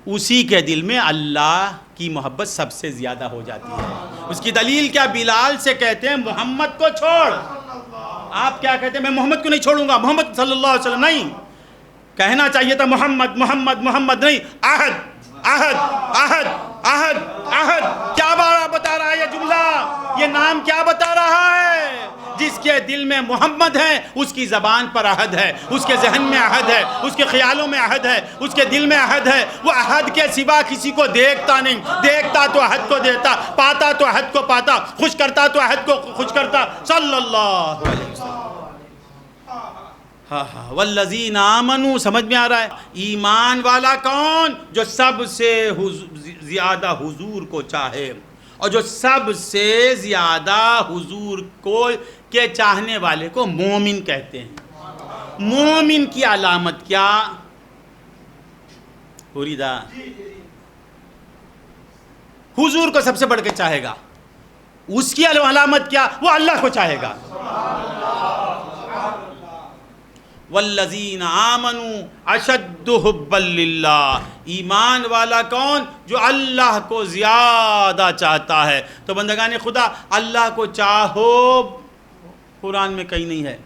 اسی کے دل میں اللہ کی محبت سب سے زیادہ ہو جاتی ہے. اس کی دلیل کیا؟ بلال سے کہتے ہیں محمد کو چھوڑ. آپ کیا کہتے ہیں؟ میں محمد کو نہیں چھوڑوں گا, محمد صلی اللہ علیہ وسلم نہیں. کہنا چاہیے تھا محمد محمد محمد, نہیں, عہد عہد عہد عہد عہد. کیا بتا رہا ہے یہ جملہ؟ یہ نام کیا بتا رہا ہے؟ جس کے دل میں محمد ہے اس کی زبان پر عہد ہے, اس کے ذہن میں عہد ہے, اس کے خیالوں میں عہد ہے, اس کے دل میں عہد ہے. وہ عہد کے سوا کسی کو دیکھتا نہیں, دیکھتا تو عہد کو دیکھتا, پاتا تو عہد کو پاتا, خوش کرتا تو عہد کو خوش کرتا. صلی اللہ علیہ وسلم. والذین آمنوا, سمجھ میں آ رہا ہے؟ ایمان والا کون؟ جو سب سے زیادہ حضور کو چاہے, اور جو سب سے زیادہ حضور کو کے چاہنے والے کو مومن کہتے ہیں. مومن کی علامت کیا؟ پوریدہ حضور کو سب سے بڑھ کے چاہے گا. اس کی علامت کیا؟ وہ اللہ کو چاہے گا. والذین آمنوا اشد حبا للہ, ایمان والا کون؟ جو اللہ کو زیادہ چاہتا ہے. تو بندگان خدا, اللہ کو چاہو قرآن میں کہیں نہیں ہے.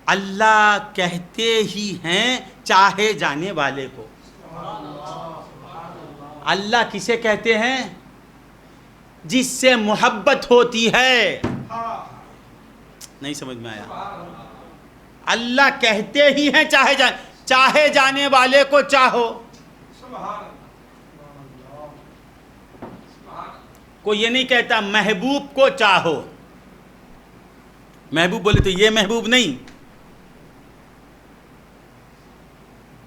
اللہ کہتے ہی ہیں چاہے جانے والے کو. اللہ کسے کہتے ہیں؟ جس سے محبت ہوتی ہے. نہیں سمجھ میں آیا؟ اللہ کہتے ہی ہیں چاہے جانے والے کو چاہو. کوئی یہ نہیں کہتا محبوب کو چاہو. محبوب بولے تو یہ محبوب نہیں,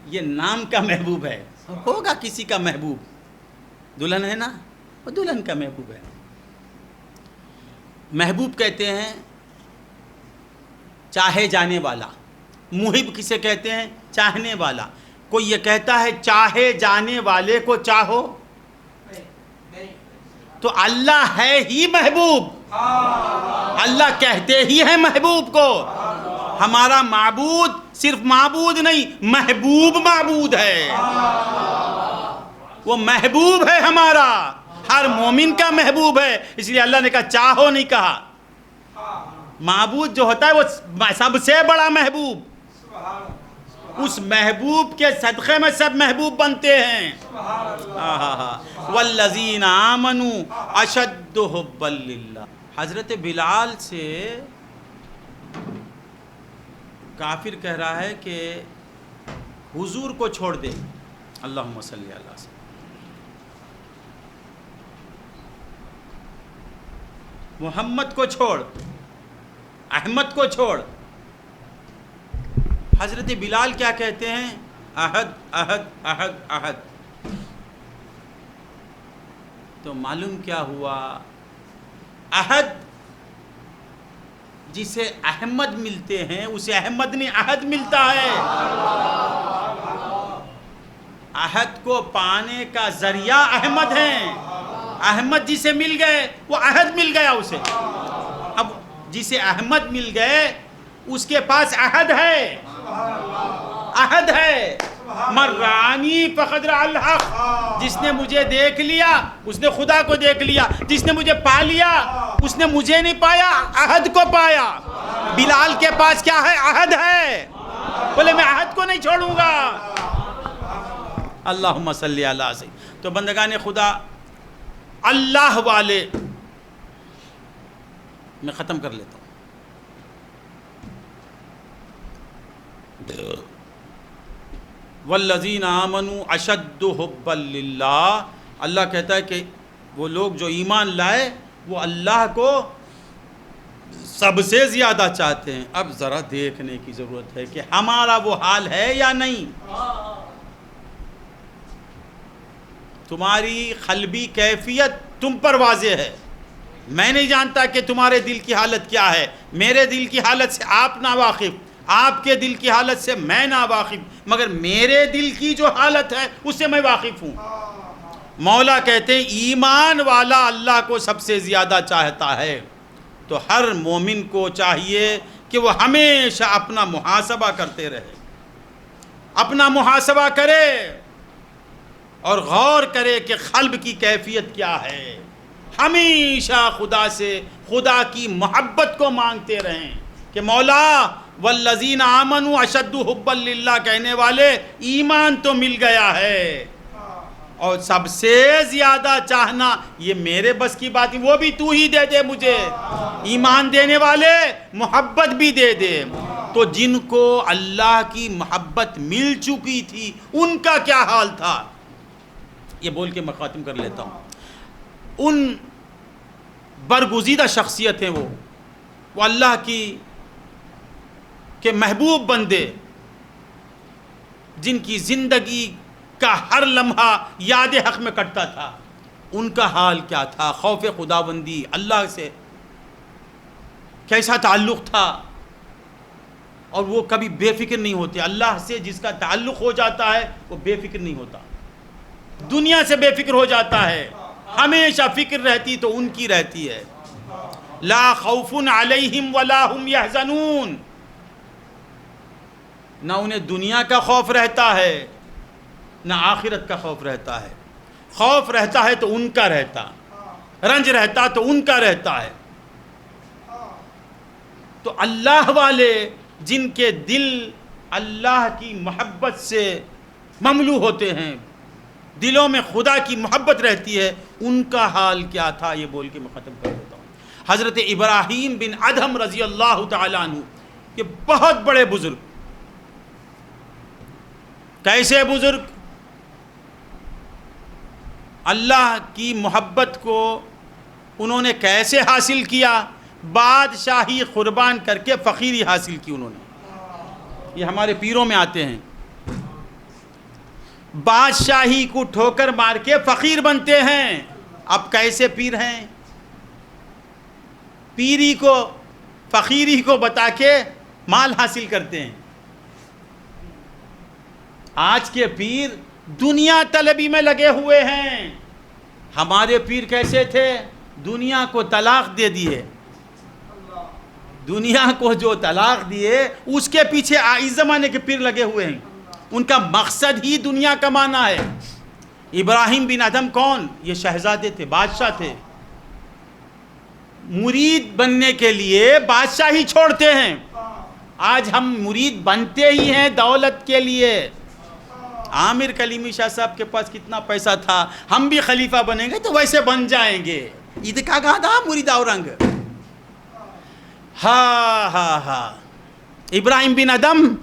یہ نام کا محبوب ہے. ہوگا کسی کا محبوب, دلہن ہے نا, وہ دلہن کا محبوب ہے. محبوب کہتے ہیں چاہے جانے والا. محب کسے کہتے ہیں؟ چاہنے والا. کوئی یہ کہتا ہے چاہے جانے والے کو چاہو, تو اللہ ہے ہی محبوب. اللہ کہتے ہی ہیں محبوب کو. ہمارا معبود صرف معبود نہیں, محبوب معبود ہے. وہ محبوب ہے ہمارا, ہر مومن کا محبوب ہے. اس لیے اللہ نے کہا چاہو, نہیں کہا. معبود جو ہوتا ہے وہ سب سے بڑا محبوب, اس محبوب کے صدقے میں سب محبوب بنتے ہیں. والذین آمنوا اشد حبا للہ. حضرت بلال سے کافر کہہ رہا ہے کہ حضور کو چھوڑ دے. اللہم صلی علی وسلم. محمد کو چھوڑ, احمد کو چھوڑ. حضرت بلال کیا کہتے ہیں؟ عہد عہد عہد عہد. تو معلوم کیا ہوا؟ عہد جسے احمد ملتے ہیں اسے احمد نے عہد ملتا ہے. عہد کو پانے کا ذریعہ احمد ہیں. احمد جسے مل گئے وہ عہد مل گیا اسے. اب جسے احمد مل گئے اس کے پاس عہد ہے. عہد ہے. مرانی فقد رأى الحق. جس نے مجھے دیکھ لیا اس نے خدا کو دیکھ لیا. جس نے مجھے پا لیا اس نے مجھے نہیں پایا، عہد کو پایا. بلال کے پاس کیا ہے؟ عہد ہے. بولے میں عہد کو نہیں چھوڑوں گا. اللہم صلی علی سیدنا. تو بندگان خدا، اللہ والے، میں ختم کر لیتا ہوں. والذین آمنوا اشد حبا للہ. اللہ کہتا ہے کہ وہ لوگ جو ایمان لائے وہ اللہ کو سب سے زیادہ چاہتے ہیں. اب ذرا دیکھنے کی ضرورت ہے کہ ہمارا وہ حال ہے یا نہیں. تمہاری قلبی کیفیت تم پر واضح ہے. میں نہیں جانتا کہ تمہارے دل کی حالت کیا ہے. میرے دل کی حالت سے آپ ناواقف، آپ کے دل کی حالت سے میں ناواقف، مگر میرے دل کی جو حالت ہے اس سے میں واقف ہوں. مولا کہتے ہیں ایمان والا اللہ کو سب سے زیادہ چاہتا ہے. تو ہر مومن کو چاہیے کہ وہ ہمیشہ اپنا محاسبہ کرتے رہے، اپنا محاسبہ کرے اور غور کرے کہ قلب کی کیفیت کیا ہے. ہمیشہ خدا سے خدا کی محبت کو مانگتے رہیں کہ مولا والذین آمنوا اشد حبا للہ کہنے والے ایمان تو مل گیا ہے اور سب سے زیادہ چاہنا یہ میرے بس کی بات نہیں، وہ بھی تو ہی دے دے مجھے. ایمان دینے والے محبت بھی دے دے. تو جن کو اللہ کی محبت مل چکی تھی ان کا کیا حال تھا، یہ بول کے میں ختم کر لیتا ہوں. ان برگزیدہ شخصیت ہیں وہ اللہ کی کے محبوب بندے جن کی زندگی کا ہر لمحہ یاد حق میں کٹتا تھا. ان کا حال کیا تھا؟ خوف خداوندی، اللہ سے کیسا تعلق تھا. اور وہ کبھی بے فکر نہیں ہوتے. اللہ سے جس کا تعلق ہو جاتا ہے وہ بے فکر نہیں ہوتا، دنیا سے بے فکر ہو جاتا ہے. ہمیشہ فکر رہتی تو ان کی رہتی ہے. لا خوف علیہم ولا هم یحزنون. نہ انہیں دنیا کا خوف رہتا ہے نہ آخرت کا خوف رہتا ہے. خوف رہتا ہے تو ان کا رہتا، رنج رہتا تو ان کا رہتا ہے. تو اللہ والے جن کے دل اللہ کی محبت سے مملو ہوتے ہیں، دلوں میں خدا کی محبت رہتی ہے، ان کا حال کیا تھا یہ بول کے میں ختم کر دیتا ہوں. حضرت ابراہیم بن ادھم رضی اللہ تعالیٰ عنہ، یہ بہت بڑے بزرگ. کیسے بزرگ؟ اللہ کی محبت کو انہوں نے کیسے حاصل کیا؟ بادشاہی قربان کر کے فقیری حاصل کی انہوں نے. یہ ہمارے پیروں میں آتے ہیں، بادشاہی کو ٹھوکر مار کے فقیر بنتے ہیں. اب کیسے پیر ہیں؟ پیری کو فقیری کو بتا کے مال حاصل کرتے ہیں. آج کے پیر دنیا طلبی میں لگے ہوئے ہیں. ہمارے پیر کیسے تھے؟ دنیا کو طلاق دے دیے. دنیا کو جو طلاق دیے اس کے پیچھے اس زمانے کے پیر لگے ہوئے ہیں. ان کا مقصد ہی دنیا کمانا ہے. ابراہیم بن ادھم کون؟ یہ شہزادے تھے، بادشاہ تھے. مرید بننے کے لیے بادشاہی چھوڑتے ہیں. آج ہم مرید بنتے ہی ہیں دولت کے لیے. عامر کلیمی شاہ صاحب کے پاس کتنا پیسہ تھا، ہم بھی خلیفہ بنیں گے تو ویسے بن جائیں گے. عید کا کہا تھا مرید اورنگ. ہاں ابراہیم بن ادھم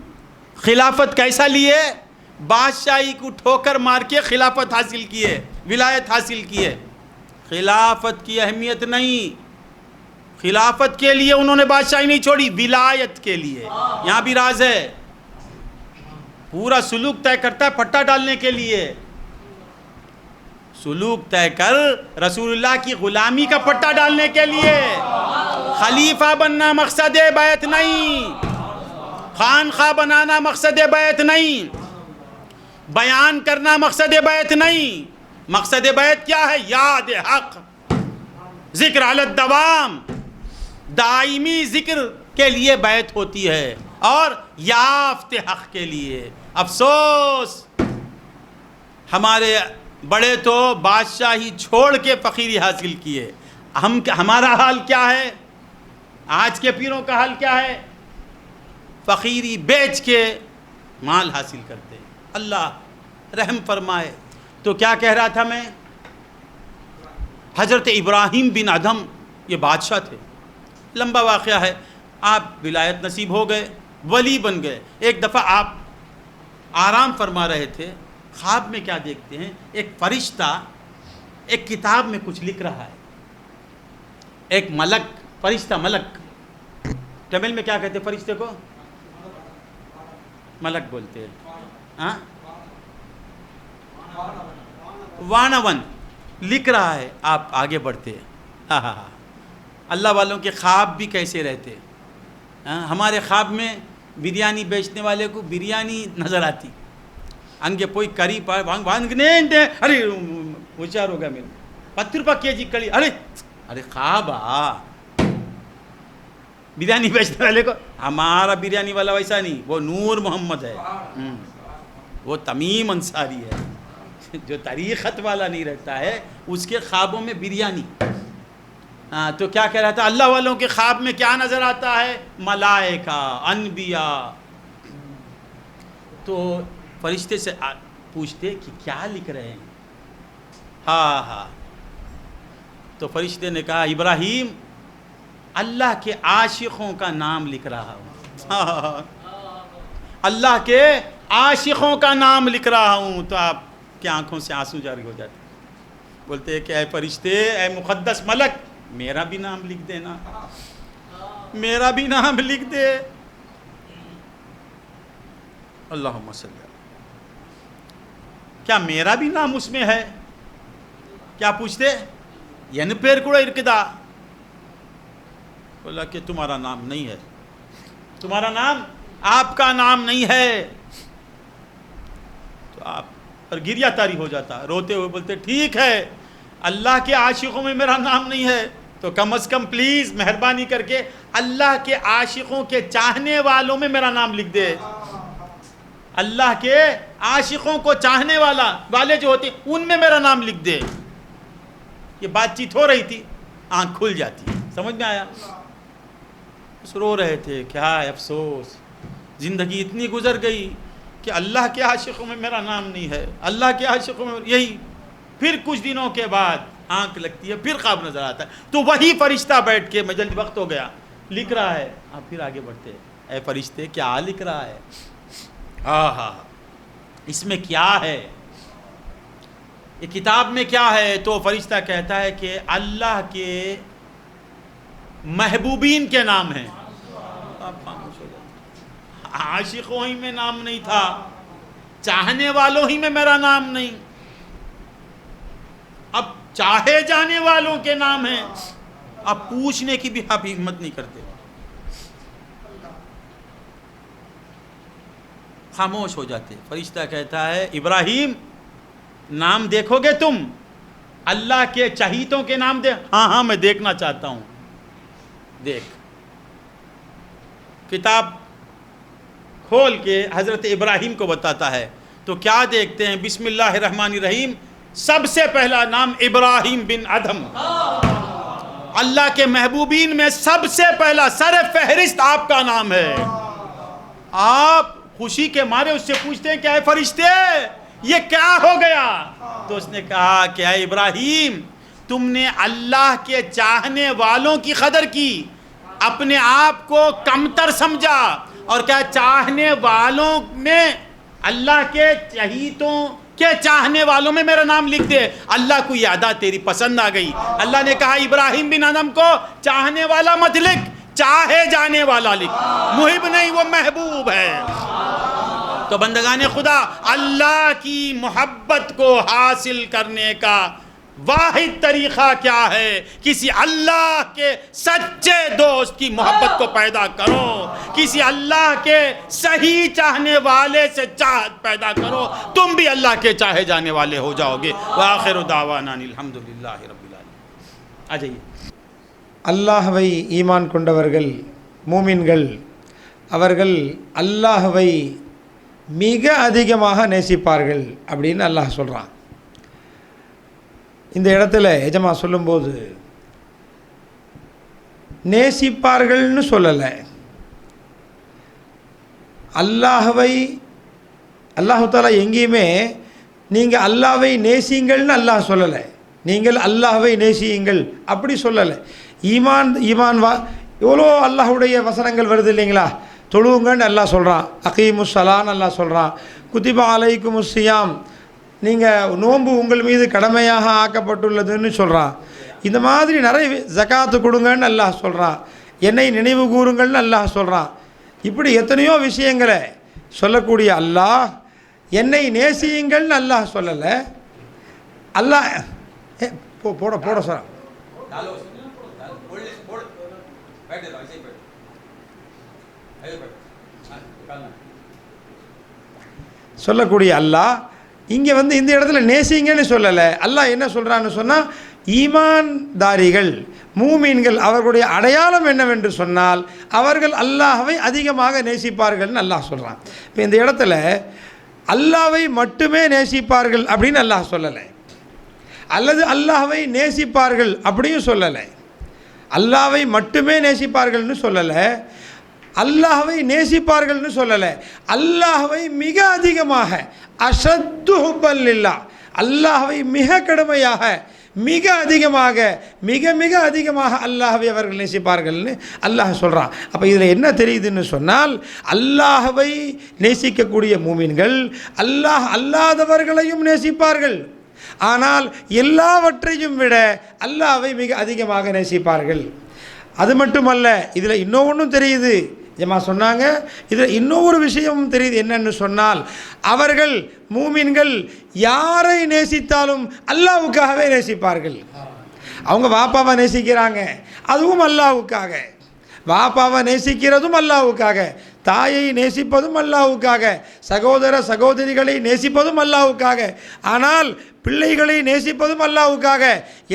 خلافت کیسا لیے؟ بادشاہی کو ٹھوکر مار کے خلافت حاصل کیے، ولایت حاصل کیے. خلافت کی اہمیت نہیں، خلافت کے لیے انہوں نے بادشاہی نہیں چھوڑی، ولایت کے لیے. یہاں بھی راز ہے. پورا سلوک طے کرتا ہے پٹا ڈالنے کے لیے. سلوک طے کر رسول اللہ کی غلامی کا پٹا ڈالنے کے لیے. خلیفہ بننا مقصد بیعت نہیں، خانخواہ بنانا مقصد بیعت نہیں، بیان کرنا مقصد بیعت نہیں۔ مقصد بیعت کیا ہے؟ یاد حق، ذکر علی الدوام، دائمی ذکر کے لیے بیعت ہوتی ہے اور یافت حق کے لیے۔ افسوس ہمارے بڑے تو بادشاہی چھوڑ کے فقیری حاصل کیے، ہمارا حال کیا ہے؟ آج کے پیروں کا حال کیا ہے؟ فقیری بیچ کے مال حاصل کرتے ہیں۔ اللہ رحم فرمائے۔ تو کیا کہہ رہا تھا میں؟ حضرت ابراہیم بن ادھم یہ بادشاہ تھے، لمبا واقعہ ہے۔ آپ ولایت نصیب ہو گئے، ولی بن گئے۔ ایک دفعہ آپ آرام فرما رہے تھے، خواب میں کیا دیکھتے ہیں؟ ایک فرشتہ ایک کتاب میں کچھ لکھ رہا ہے۔ ایک ملک، فرشتہ ملک، تمل میں کیا کہتے ہیں فرشتے کو؟ ملک بولتے ہیں، ہاں، وانون لکھ رہا ہے۔ آپ آگے بڑھتے ہیں۔ اللہ والوں کے خواب بھی کیسے رہتے؟ ہمارے خواب میں بریانی بیچنے والے کو بریانی نظر آتی، انگے پوئی کری پائے ارے ہوشیار ہو گیا میرے 10 روپے کے جی کڑی، ارے خواب بریانی بیچنے والے کو۔ ہمارا بریانی والا ویسا نہیں، وہ نور محمد ہے، وہ تمیم انصاری ہے، جو طریقت والا نہیں رہتا ہے اس کے خوابوں میں بریانی۔ تو کیا کہہ رہا تھا؟ اللہ والوں کے خواب میں کیا نظر آتا ہے؟ ملائکہ، انبیاء۔ تو فرشتے سے پوچھتے کہ کیا لکھ رہے ہیں؟ ہاں تو فرشتے نے کہا ابراہیم اللہ کے عاشقوں کا نام لکھ رہا ہوں، اللہ کے عاشقوں کا نام لکھ رہا ہوں۔ تو آپ کی آنکھوں سے آنسو جاری ہو جاتے، بولتے ہیں کہ اے فرشتے، اے مقدس ملک، میرا بھی نام لکھ دینا، میرا بھی نام لکھ دے۔ اللہم صلی اللہ، کیا میرا بھی نام اس میں ہے؟ کیا پوچھتے؟ ین پیر کوڑا ارکدا، بولا کہ تمہارا نام نہیں ہے، تمہارا نام، آپ کا نام نہیں ہے۔ تو آپ پر گریہ طاری ہو جاتا، روتے ہوئے بولتے ٹھیک ہے، اللہ کے عاشقوں میں میرا نام نہیں ہے تو کم از کم پلیز مہربانی کر کے اللہ کے عاشقوں کے چاہنے والوں میں میرا نام لکھ دے۔ اللہ کے عاشقوں کو چاہنے والے جو ہوتے ان میں میرا نام لکھ دے۔ یہ بات چیت ہو رہی تھی، آنکھ کھل جاتی، سمجھ میں آیا؟ رو رہے تھے، کیا افسوس، زندگی اتنی گزر گئی کہ اللہ کے عاشقوں میں میرا نام نہیں ہے، اللہ کے عاشقوں میں یہی۔ پھر کچھ دنوں کے بعد آنکھ لگتی ہے، پھر خواب نظر آتا ہے، تو وہی فرشتہ بیٹھ کے، میں جلدی وقت ہو گیا، لکھ رہا ہے۔ آپ پھر آگے بڑھتے، اے فرشتے کیا لکھ رہا ہے؟ اس میں کیا ہے؟ یہ کتاب میں کیا ہے؟ تو فرشتہ کہتا ہے کہ اللہ کے محبوبین کے نام ہیں۔ آپ خاموش ہو جاتے، عاشقوں ہی میں نام نہیں تھا، چاہنے والوں ہی میں میرا نام نہیں، اب چاہے جانے والوں کے نام ہیں، اب پوچھنے کی بھی آپ ہمت نہیں کرتے، خاموش ہو جاتے۔ فرشتہ کہتا ہے ابراہیم نام دیکھو گے تم؟ اللہ کے چہیتوں کے نام دے؟ ہاں میں دیکھنا چاہتا ہوں۔ دیکھ، کتاب کھول کے حضرت ابراہیم کو بتاتا ہے، تو کیا دیکھتے ہیں؟ بسم اللہ الرحمن الرحیم، سب سے پہلا نام ابراہیم بن ادھم۔ اللہ کے محبوبین میں سب سے پہلا سر فہرست آپ کا نام ہے۔ آپ خوشی کے مارے اس سے پوچھتے ہیں کہ اے فرشتے یہ کیا ہو گیا؟ تو اس نے کہا کہ اے ابراہیم، تم نے اللہ کے چاہنے والوں کی قدر کی، اپنے آپ کو کمتر سمجھا، اور کیا چاہنے والوں میں اللہ کے چہیتوں کے چاہنے والوں میں میرا نام لکھ دے۔ اللہ کو یہ ادا تیری پسند آ گئی۔ اللہ نے کہا ابراہیم بن ادھم کو چاہنے والا مت لکھ، چاہے جانے والا لکھ، محب نہیں، وہ محبوب ہے۔ تو بندگان خدا، اللہ کی محبت کو حاصل کرنے کا واحد طریقہ کیا ہے؟ کسی اللہ کے سچے دوست کی محبت کو پیدا کرو، کسی اللہ کے صحیح چاہنے والے سے چاہت پیدا کرو، تم بھی اللہ کے چاہے جانے والے ہو جاؤ گے۔ وآخر دعوانا الحمدللہ رب العالمین۔ آ جائیے۔ அல்லாஹ்வை ஈமான் கொண்டவர்கள் மூமின்கள் அவர்கள் அல்லாஹ்வை மிக அதிகமாக நேசிப்பார்கள் அப்படின்னு அல்லாஹ் சொல்கிறான். இந்த இடத்துல எஜமா சொல்லும்போது நேசிப்பார்கள்னு சொல்லலை, அல்லாஹ்வை அல்லாஹு தாலா எங்கேயுமே நீங்கள் அல்லாஹ்வை நேசிங்கள்னு அல்லாஹ் சொல்லலை, நீங்கள் அல்லாஹ்வை நேசியுங்கள் அப்படி சொல்லலை. ஈமான் எவ்வளோ அல்லாஹுடைய வசனங்கள் வருது இல்லைங்களா? தொழுவுங்கன்னு அல்லாஹ் சொல்கிறான், அகீமுஸ்ஸலான்னு அல்லாஹ் சொல்கிறான், குத்திபா அலைக்குமுஸ்ஸியாம் நீங்கள் நோன்பு உங்கள் மீது கடமையாக ஆக்கப்பட்டுள்ளதுன்னு சொல்கிறான். இந்த மாதிரி நிறைய ஜகாத்து கொடுங்கன்னு அல்லாஹ் சொல்கிறான், என்னை நினைவு கூறுங்கள்னு அல்லாஹ் சொல்கிறான். இப்படி எத்தனையோ விஷயங்களை சொல்லக்கூடிய அல்லாஹ் என்னை நேசியுங்கள்னு அல்லாஹ் சொல்லலை. அல்லாஹ் போட சொல்கிறான். சொல்லக்கூடிய அல்லாஹ் இங்கே இந்த இடத்துல நேசிங்கன்னு சொல்லலை. அல்லாஹ் என்ன சொல்கிறான்னு சொன்னால், ஈமான்தாரிகள் மூமீன்கள் அவர்களுடைய அடையாளம் என்னவென்று சொன்னால் அவர்கள் அல்லாஹ்வை அதிகமாக நேசிப்பார்கள்னு அல்லாஹ் சொல்கிறான். இப்போ இந்த இடத்துல அல்லாஹ்வை மட்டுமே நேசிப்பார்கள் அப்படின்னு அல்லாஹ் சொல்லலை, அல்லது அல்லாஹ்வை நேசிப்பார்கள் அப்படியும் சொல்லலை. அல்லாஹ்வை மட்டுமே நேசிப்பார்கள்னு சொல்லலை, அல்லாஹ்வை நேசிப்பார்கள்னு சொல்லலை, அல்லாஹ்வை மிக அதிகமாக அஷத்து ஹுப்பல் லில்லாஹ், அல்லாஹ்வை மிக கடுமையாக மிக அதிகமாக மிக மிக அதிகமாக அல்லாஹ்வை அவர்கள் நேசிப்பார்கள்னு அல்லாஹ் சொல்கிறான். அப்போ இதில் என்ன தெரியுதுன்னு சொன்னால், அல்லாஹ்வை நேசிக்கக்கூடிய மூமின்கள் அல்லாஹ் அல்லாதவர்களையும் நேசிப்பார்கள், ஆனால் எல்லாவற்றையும் விட அல்லாஹ்வை மிக அதிகமாக நேசிப்பார்கள். அது மட்டுமல்ல, இதில் இன்னொன்றும் தெரியுது, ஜமா சொன்னாங்க, இதில் இன்னொரு விஷயமும் தெரியுது. என்னன்னு சொன்னால், அவர்கள் மூமின்கள் யாரை நேசித்தாலும் அல்லாஹ்வுக்காகவே நேசிப்பார்கள். அவங்க வாப்பாவை நேசிக்கிறாங்க, அதுவும் அல்லாஹ்வுக்காக. வாப்பாவை நேசிக்கிறதும் அல்லாஹ்வுக்காக, தாயை நேசிப்பதும் அல்லாஹ்வுக்காக, சகோதர சகோதரிகளை நேசிப்பதும் அல்லாஹ்வுக்காக, ஆனால் பிள்ளைகளை நேசிப்பதும் அல்லாஹ்வுக்காக.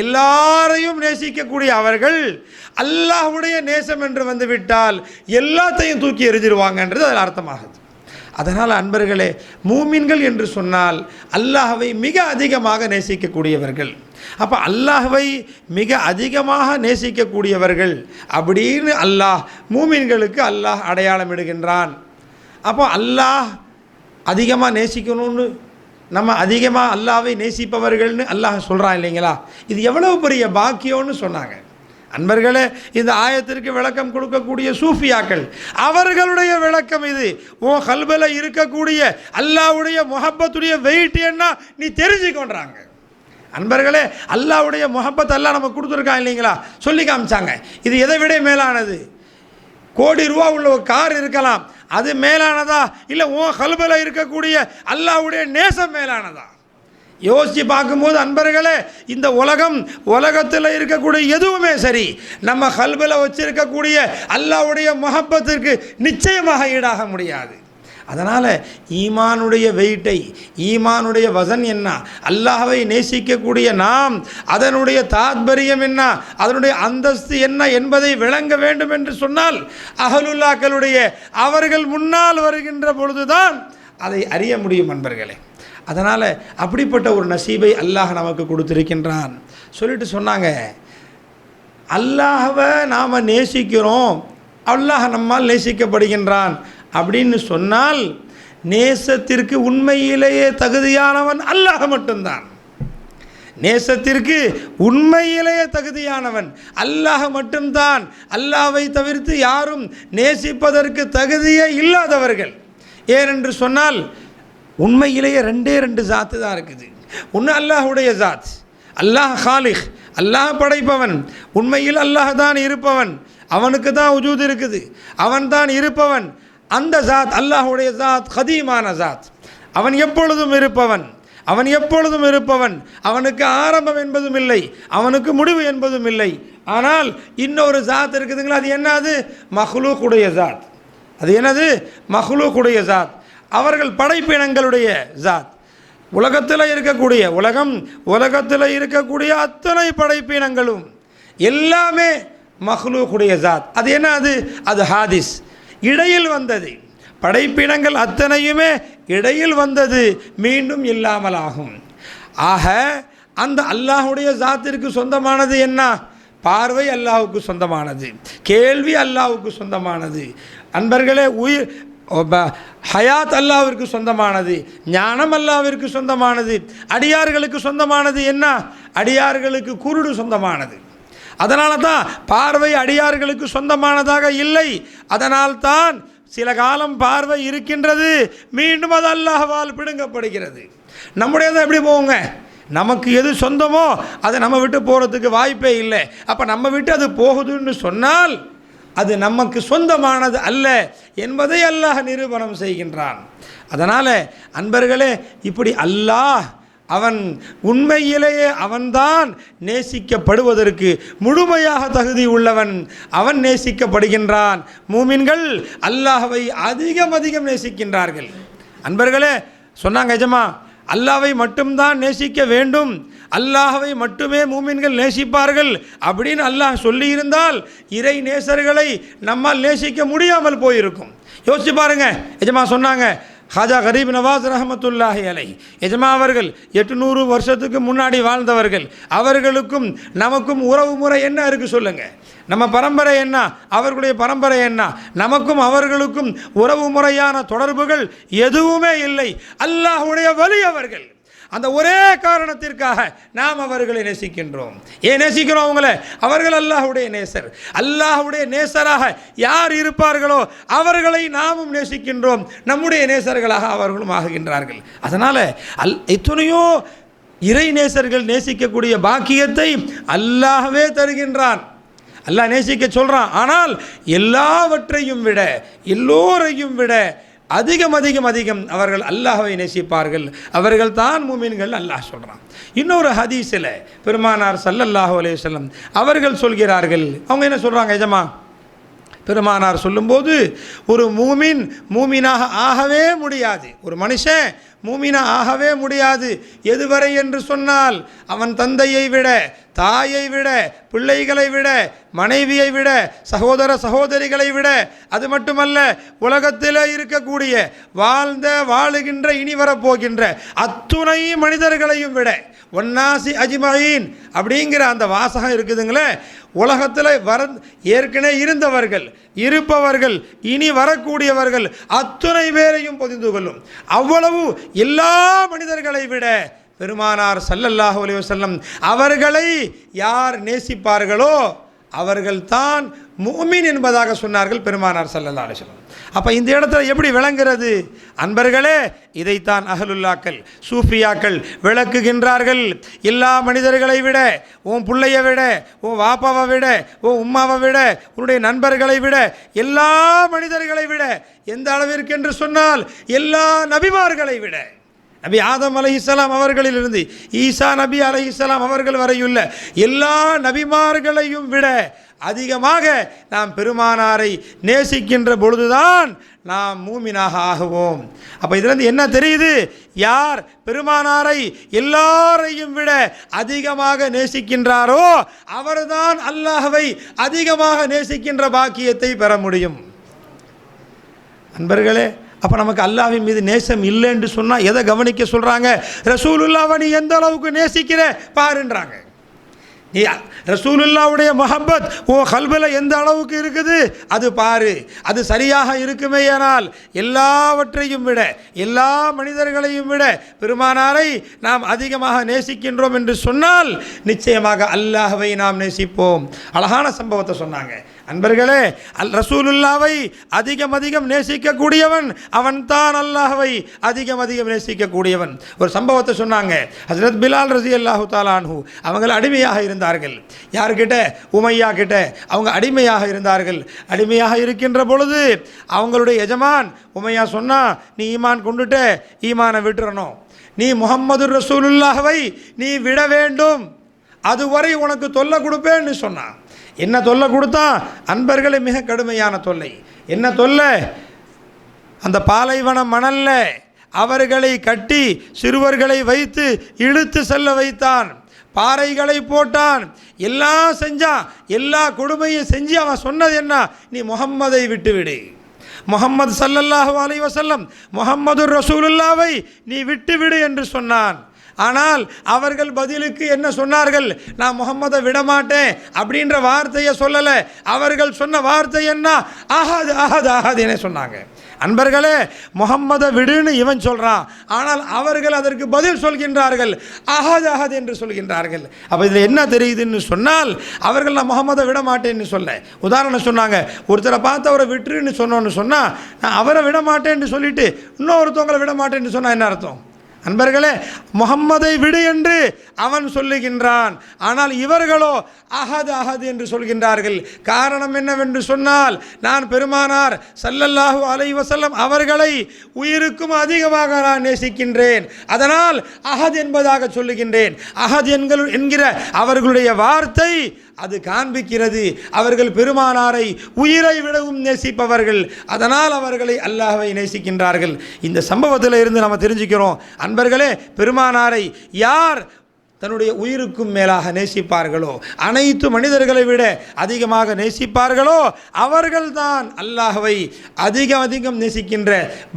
எல்லாரையும் நேசிக்கக்கூடிய அவர்கள் அல்லாஹ்வுடைய நேசம் என்று வந்துவிட்டால் எல்லாத்தையும் தூக்கி எறிஞ்சிருவாங்கன்றது அதில் அர்த்தமாகுது. அதனால் அன்பர்களே, மூமின்கள் என்று சொன்னால் அல்லாஹ்வை மிக அதிகமாக நேசிக்கக்கூடியவர்கள். அப்போ அல்லாஹ்வை மிக அதிகமாக நேசிக்கக்கூடியவர்கள் அப்படின்னு அல்லாஹ் மூமின்களுக்கு அல்லாஹ் அடையாளம் இடுகின்றான். அப்போ அல்லாஹ் அதிகமாக நேசிக்கணும்னு நம்ம அதிகமாக அல்லாஹ்வை நேசிப்பவர்கள்னு அல்லாஹ் சொல்கிறான் இல்லைங்களா? இது எவ்வளவு பெரிய பாக்கியம்னு சொன்னாங்க. அன்பர்களே, இந்த ஆயத்திற்கு விளக்கம் கொடுக்கக்கூடிய சூஃபியாக்கள் அவர்களுடைய விளக்கம் இது. உன் கல்பில் இருக்கக்கூடிய அல்லாஹ்வுடைய முஹப்பத்துடைய வெயிட் என்ன நீ தெரிஞ்சுக்கொண்டாங்க. அன்பர்களே, அல்லாஹ்வுடைய முஹப்பத் அல்லாஹ் நம்ம கொடுத்துருக்கான் இல்லைங்களா? சொல்லி காமிச்சாங்க. இது எதை விட மேலானது? கோடி ரூபா உள்ள ஒரு கார் இருக்கலாம், அது மேலானதா? இல்லை உன் கல்பில் இருக்கக்கூடிய அல்லாஹ்வுடைய நேசம் மேலானதா? யோசித்து பார்க்கும்போது அன்பர்களே, இந்த உலகத்தில் இருக்கக்கூடிய எதுவுமே சரி நம்ம கல்பில் வச்சிருக்கக்கூடிய அல்லாஹ்வுடைய முஹப்பத்திற்கு நிச்சயமாக ஈடாக முடியாது. அதனால் ஈமானுடைய வெயிட்டை, ஈமானுடைய வசன் என்ன, அல்லாஹ்வை நேசிக்கக்கூடிய நாம் அதனுடைய தாத்பரியம் என்ன, அதனுடைய அந்தஸ்து என்ன என்பதை விளங்க வேண்டும் என்று சொன்னால் அஹ்லுல்லாக்களுடைய அவர்கள் முன்னால் வருகின்ற பொழுதுதான் அதை அறிய முடியும் அன்பர்களே. அதனால் அப்படிப்பட்ட ஒரு நசீபை அல்லாஹ் நமக்கு கொடுத்திருக்கின்றான். சொல்லிட்டு சொன்னாங்க, அல்லாஹ்வை நாம் நேசிக்கிறோம், அல்லாஹ் நம்மால் நேசிக்கப்படுகின்றான் அப்படின்னு சொன்னால் நேசத்திற்கு உண்மையிலேயே தகுதியானவன் அல்லாஹ் மட்டும்தான். நேசத்திற்கு உண்மையிலேயே தகுதியானவன் அல்லாஹ் மட்டும்தான். அல்லாஹ்வை தவிர்த்து யாரும் நேசிப்பதற்கு தகுதியே இல்லாதவர்கள். ஏனென்று சொன்னால் உண்மையிலேயே ரெண்டு ஜாத்து தான் இருக்குது. ஒன்று அல்லாஹுடைய ஜாத், அல்லாஹ் காலிக், அல்லாஹ் படைப்பவன். உண்மையில் அல்லாஹ் தான் இருப்பவன், அவனுக்கு தான் உஜூத் இருக்குது, அவன் தான் இருப்பவன். அந்த ஜாத் அல்லாஹுடைய ஜாத் கதீமான ஜாத், அவன் எப்பொழுதும் இருப்பவன். அவன் எப்பொழுதும் இருப்பவன், அவனுக்கு ஆரம்பம் என்பதும் இல்லை, அவனுக்கு முடிவு என்பதும் இல்லை. ஆனால் இன்னொரு ஜாத் இருக்குதுங்களா, அது என்னது? மஹ்லூக்குடைய ஜாத். அது என்னது? மஹ்லூக்குடைய ஜாத். அவர்கள் படைப்பினங்களுடைய ஜாத். உலகத்தில் இருக்கக்கூடிய அத்தனை படைப்பினங்களும் எல்லாமே மஹ்லூக்குடைய ஜாத். அது என்னது? அது ஹாதிஸ், இடையில் வந்தது. படைப்பினங்கள் அத்தனையுமே இடையில் வந்தது, மீண்டும் இல்லாமல் ஆகும். ஆக அந்த அல்லாஹுடைய ஜாத்திற்கு சொந்தமானது என்ன? பார்வை அல்லாஹ்வுக்கு சொந்தமானது, கேள்வி அல்லாஹ்வுக்கு சொந்தமானது. அன்பர்களே, ஹயாத் அல்லாஹ்விற்கு சொந்தமானது, ஞானம் அல்லாஹ்விற்கு சொந்தமானது. அடியார்களுக்கு சொந்தமானது என்ன? அடியார்களுக்கு குருடு சொந்தமானது. அதனால தான் பார்வை அடியார்களுக்கு சொந்தமானதாக இல்லை. அதனால்தான் சில காலம் பார்வை இருக்கின்றது, மீண்டும் அது அல்லாஹ்வால் பிடுங்கப்படுகிறது. நம்முடையதான் எப்படி போவோங்க? நமக்கு எது சொந்தமோ அதை நம்ம விட்டு போகிறதுக்கு வாய்ப்பே இல்லை. அப்போ நம்ம விட்டு அது போகுதுன்னு சொன்னால் அது நமக்கு சொந்தமானது அல்ல என்பதை அல்லாஹ் நிரூபணம் செய்கின்றான். அதனால் அன்பர்களே, இப்படி அல்லாஹ் அவன் உண்மையிலேயே அவன்தான் நேசிக்கப்படுவதற்கு முழுமையாக தகுதி உள்ளவன். அவன் நேசிக்கப்படுகின்றான். மூமின்கள் அல்லாஹ்வை அதிகம் நேசிக்கின்றார்கள். அன்பர்களே, சொன்னாங்க எஜமா, அல்லாஹ்வை மட்டும்தான் நேசிக்க வேண்டும், அல்லாஹ்வை மட்டுமே மூமின்கள் நேசிப்பார்கள் அப்படின்னு அல்லாஹ் சொல்லியிருந்தால் இறை நேசர்களை நம்மால் நேசிக்க முடியாமல் போயிருக்கும். யோசிச்சு பாருங்க. எஜமா சொன்னாங்க, ஹாஜா கரீப் நவாஸ் ரஹமத்துல்லாஹி அலைஹி எஜமா அவர்கள் 800 வருஷத்துக்கு முன்னாடி வாழ்ந்தவர்கள். அவர்களுக்கும் நமக்கும் உறவு முறை என்ன இருக்குது சொல்லுங்கள்? நம்ம பரம்பரை என்ன, அவர்களுடைய பரம்பரை என்ன? நமக்கும் அவர்களுக்கும் உறவு முறையான தொடர்புகள் எதுவுமே இல்லை. அல்லாஹ்வுடைய வலி அவர்கள். அந்த ஒரே காரணத்திற்காக நாம் அவர்களை நேசிக்கின்றோம். ஏன் நேசிக்கிறோம் அவங்கள? அவர்கள் அல்லாஹ்வுடைய நேசர். அல்லாஹ்வுடைய நேசராக யார் இருப்பார்களோ அவர்களை நாமும் நேசிக்கின்றோம். நம்முடைய நேசர்களாக அவர்களும் ஆகுகின்றார்கள். அதனால் எத்தனையோ இறை நேசர்கள் நேசிக்கக்கூடிய பாக்கியத்தை அல்லாஹ்வே தருகின்றான். அல்லாஹ் நேசிக்க சொல்கிறான். ஆனால் எல்லாவற்றையும் விட, எல்லோரையும் விட அதிகம் அவர்கள் அல்லாஹ்வை நேசிப்பார்கள். அவர்கள் தான் மூமின்கள் அல்லாஹ் சொல்கிறான். இன்னொரு ஹதீஸில் பெருமானார் ஸல்லல்லாஹு அலைஹி வஸல்லம் அவர்கள் சொல்கிறார்கள். அவங்க என்ன சொல்கிறாங்க எஜமா? பெருமானார் சொல்லும்போது, ஒரு மூமினாக ஆகவே முடியாது, ஒரு மனுஷன் மூமினா ஆகவே முடியாது. எதுவரை என்று சொன்னால், அவன் தந்தையை விட, தாயை விட, பிள்ளைகளை விட, மனைவியை விட, சகோதர சகோதரிகளை விட, அது மட்டுமல்ல உலகத்தில் இருக்கக்கூடிய வாழுகின்ற இனி வரப்போகின்ற அத்துணை மனிதர்களையும் விட, ஒன்னாசி அஜ்மஈன் அப்படிங்கிற அந்த வாசகம் இருக்குதுங்களே, உலகத்தில் ஏற்கனவே இருந்தவர்கள், இருப்பவர்கள், இனி வரக்கூடியவர்கள் அத்துணை பேரையும் பொதிந்து கொள்ளும். அவ்வளவு எல்லா மனிதர்களை விட பெருமானார் ஸல்லல்லாஹு அலைஹி வஸல்லம் அவர்களை யார் நேசிப்பார்களோ அவர்கள்தான் முஃமின் என்பதாக சொன்னார்கள் பெருமானார் ஸல்லல்லாஹு அலைஹி வஸல்லம். அப்போ இந்த இடத்துல எப்படி விளங்குறது? அன்பர்களே, இதைத்தான் அஹ்லுல்லாக்கள், சூஃபியாக்கள் விளக்குகின்றார்கள். எல்லா மனிதர்களை விட, உன் பிள்ளையை விட, உன் வாப்பாவை விட, உன் உம்மாவை விட, உன்னுடைய நண்பர்களை விட, எல்லா மனிதர்களை விட, எந்த அளவிற்கு என்று சொன்னால் எல்லா நபிமார்களை விட, நபி ஆதம் அலைஹிஸ்ஸலாம் அவர்களிலிருந்து ஈசா நபி அலைஹிஸ்ஸலாம் அவர்கள் வரையுள்ள எல்லா நபிமார்களையும் விட அதிகமாக நாம் பெருமானாரை நேசிக்கின்ற பொழுதுதான் நாம் மூமினாக ஆகுவோம். அப்போ இதிலிருந்து என்ன தெரியுது? யார் பெருமானாரை எல்லாரையும் விட அதிகமாக நேசிக்கின்றாரோ அவர்தான் அல்லாஹ்வை அதிகமாக நேசிக்கின்ற பாக்கியத்தை பெற முடியும். அன்பர்களே, அப்போ நமக்கு அல்லாஹ்வின் மீது நேசம் இல்லைன்னு சொன்னால் எதை கவனிக்க சொல்கிறாங்க? ரசூலுல்லாவை நீ எந்த அளவுக்கு நேசிக்கிற பாருன்றாங்க. நீ ரசூலுல்லாவுடைய மஹப்பத் உன் கல்பில் எந்த அளவுக்கு இருக்குது அது பாரு. அது சரியாக இருக்குமேயானால் எல்லாவற்றையும் விட, எல்லா மனிதர்களையும் விட பெருமானாரை நாம் அதிகமாக நேசிக்கின்றோம் என்று சொன்னால் நிச்சயமாக அல்லாஹ்வை நாம் நேசிப்போம். அழகான சம்பவத்தை சொன்னாங்க. அன்பர்களே, ரசூலுல்லாவை அதிகம் நேசிக்கக்கூடியவன் அவன்தான் அல்லாஹ்வை அதிகம் நேசிக்கக்கூடியவன். ஒரு சம்பவத்தை சொன்னாங்க. ஹஸ்ரத் பிலால் ரஸியல்லாஹு தஆலா அன்ஹு அவங்கள் அடிமையாக இருந்தார்கள். யார்கிட்ட? உமையா கிட்ட அவங்க அடிமையாக இருந்தார்கள். அடிமையாக இருக்கின்ற பொழுது அவங்களுடைய எஜமான் உமையா சொன்னா, நீ ஈமான் கொண்டுட்ட, ஈமானை விட்டுறணும், நீ முஹம்மது ரசூலுல்லாஹ்வை நீ விட வேண்டும், அதுவரை உனக்கு தொல்லை கொடுப்பேன்னு சொன்னான். என்ன தொல்லை கொடுத்தான்? அன்பர்களே, மிக கடுமையான தொல்லை. என்ன தொல்லை? அந்த பாலைவன மணல்ல அவர்களை கட்டி சிறுவர்களை வைத்து இழுத்து செல்ல வைத்தான், பாறைகளை போட்டான், எல்லாம் செஞ்சான். எல்லா கொடுமையும் செஞ்சு அவன் சொன்னது என்ன? நீ முஹம்மதை விட்டுவிடு, முஹம்மது ஸல்லல்லாஹு அலைஹி வஸல்லம் முஹம்மது ரசூலுல்லாஹ்வை நீ விட்டுவிடு என்று சொன்னான். ஆனால் அவர்கள் பதிலுக்கு என்ன சொன்னார்கள்? நான் முஹம்மதை விடமாட்டேன் அப்படின்ற வார்த்தையை சொல்லலை. அவர்கள் சொன்ன வார்த்தை என்ன? அஹத் அஹத் அஹத் என சொன்னாங்க. அன்பர்களே, முஹம்மதை விடுன்னு இவன் சொல்கிறான், ஆனால் அவர்கள் அதற்கு பதில் சொல்கின்றார்கள், அஹத் அஹத் என்று சொல்கின்றார்கள். அப்போ இதில் என்ன தெரியுதுன்னு சொன்னால், அவர்கள் நான் முஹம்மதை விட மாட்டேன்னு சொல்ல. உதாரணம் சொன்னாங்க, ஒருத்தரை பார்த்து அவரை விட்டுருன்னு சொன்னோன்னு சொன்னால், நான் அவரை விட மாட்டேன்னு சொல்லிட்டு இன்னொருத்தவங்களை விட மாட்டேன்னு சொன்னால் என்ன அர்த்தம்? அன்பர்களே, முஹம்மதை விடு என்று அவன் சொல்லுகின்றான், ஆனால் இவர்களோ அஹத் அஹத் என்று சொல்கின்றார்கள். காரணம் என்னவென்று சொன்னால், நான் பெருமானார் ஸல்லல்லாஹு அலைஹி வஸல்லம் அவர்களை உயிருக்கும் அதிகமாக நான் நேசிக்கின்றேன், அதனால் அஹத் என்பதாக சொல்லுகின்றேன். அஹத் என்கிற அவர்களுடைய வார்த்தை அது காண்பிக்கிறது அவர்கள் பெருமானாரை உயிரை விடவும் நேசிப்பவர்கள், அதனால் அவர்களை அல்லாஹ்வை நேசிக்கின்றார்கள். இந்த சம்பவத்தில் இருந்து நம்ம தெரிஞ்சுக்கிறோம், அன்பர்களே, பெருமானாரை யார் தன்னுடைய உயிருக்கும் மேலாக நேசிப்பார்களோ, அனைத்து மனிதர்களை விட அதிகமாக நேசிப்பார்களோ, அவர்கள்தான் அல்லாஹ்வை அதிகம் நேசிக்கின்ற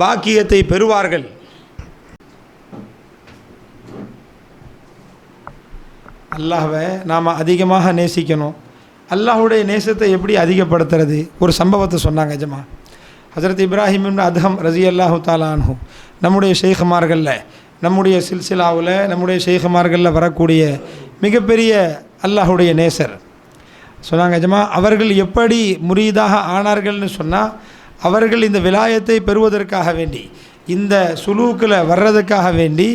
பாக்கியத்தை பெறுவார்கள். அல்லாஹ்வை நாம் அதிகமாக நேசிக்கணும். அல்லாஹுடைய நேசத்தை எப்படி அதிகப்படுத்துறது? ஒரு சம்பவத்தை சொன்னாங்க ஜமா. ஹஜரத் இப்ராஹிம் இப்னு அதஹம் ரஸியல்லாஹு தஆலா அன்ஹு நம்முடைய ஷேഖுமார்களில், நம்முடைய சில்சிலாவில், நம்முடைய ஷேഖுமார்களில் வரக்கூடிய மிகப்பெரிய அல்லாஹுடைய நேசர் சொன்னாங்க ஜமா. அவர்கள் எப்படி முரீதாக ஆனார்கள்னு சொன்னால், அவர்கள் இந்த விலாயத்தை பெறுவதற்காக வேண்டி, இந்த சுலூக்கில் வர்றதுக்காக வேண்டி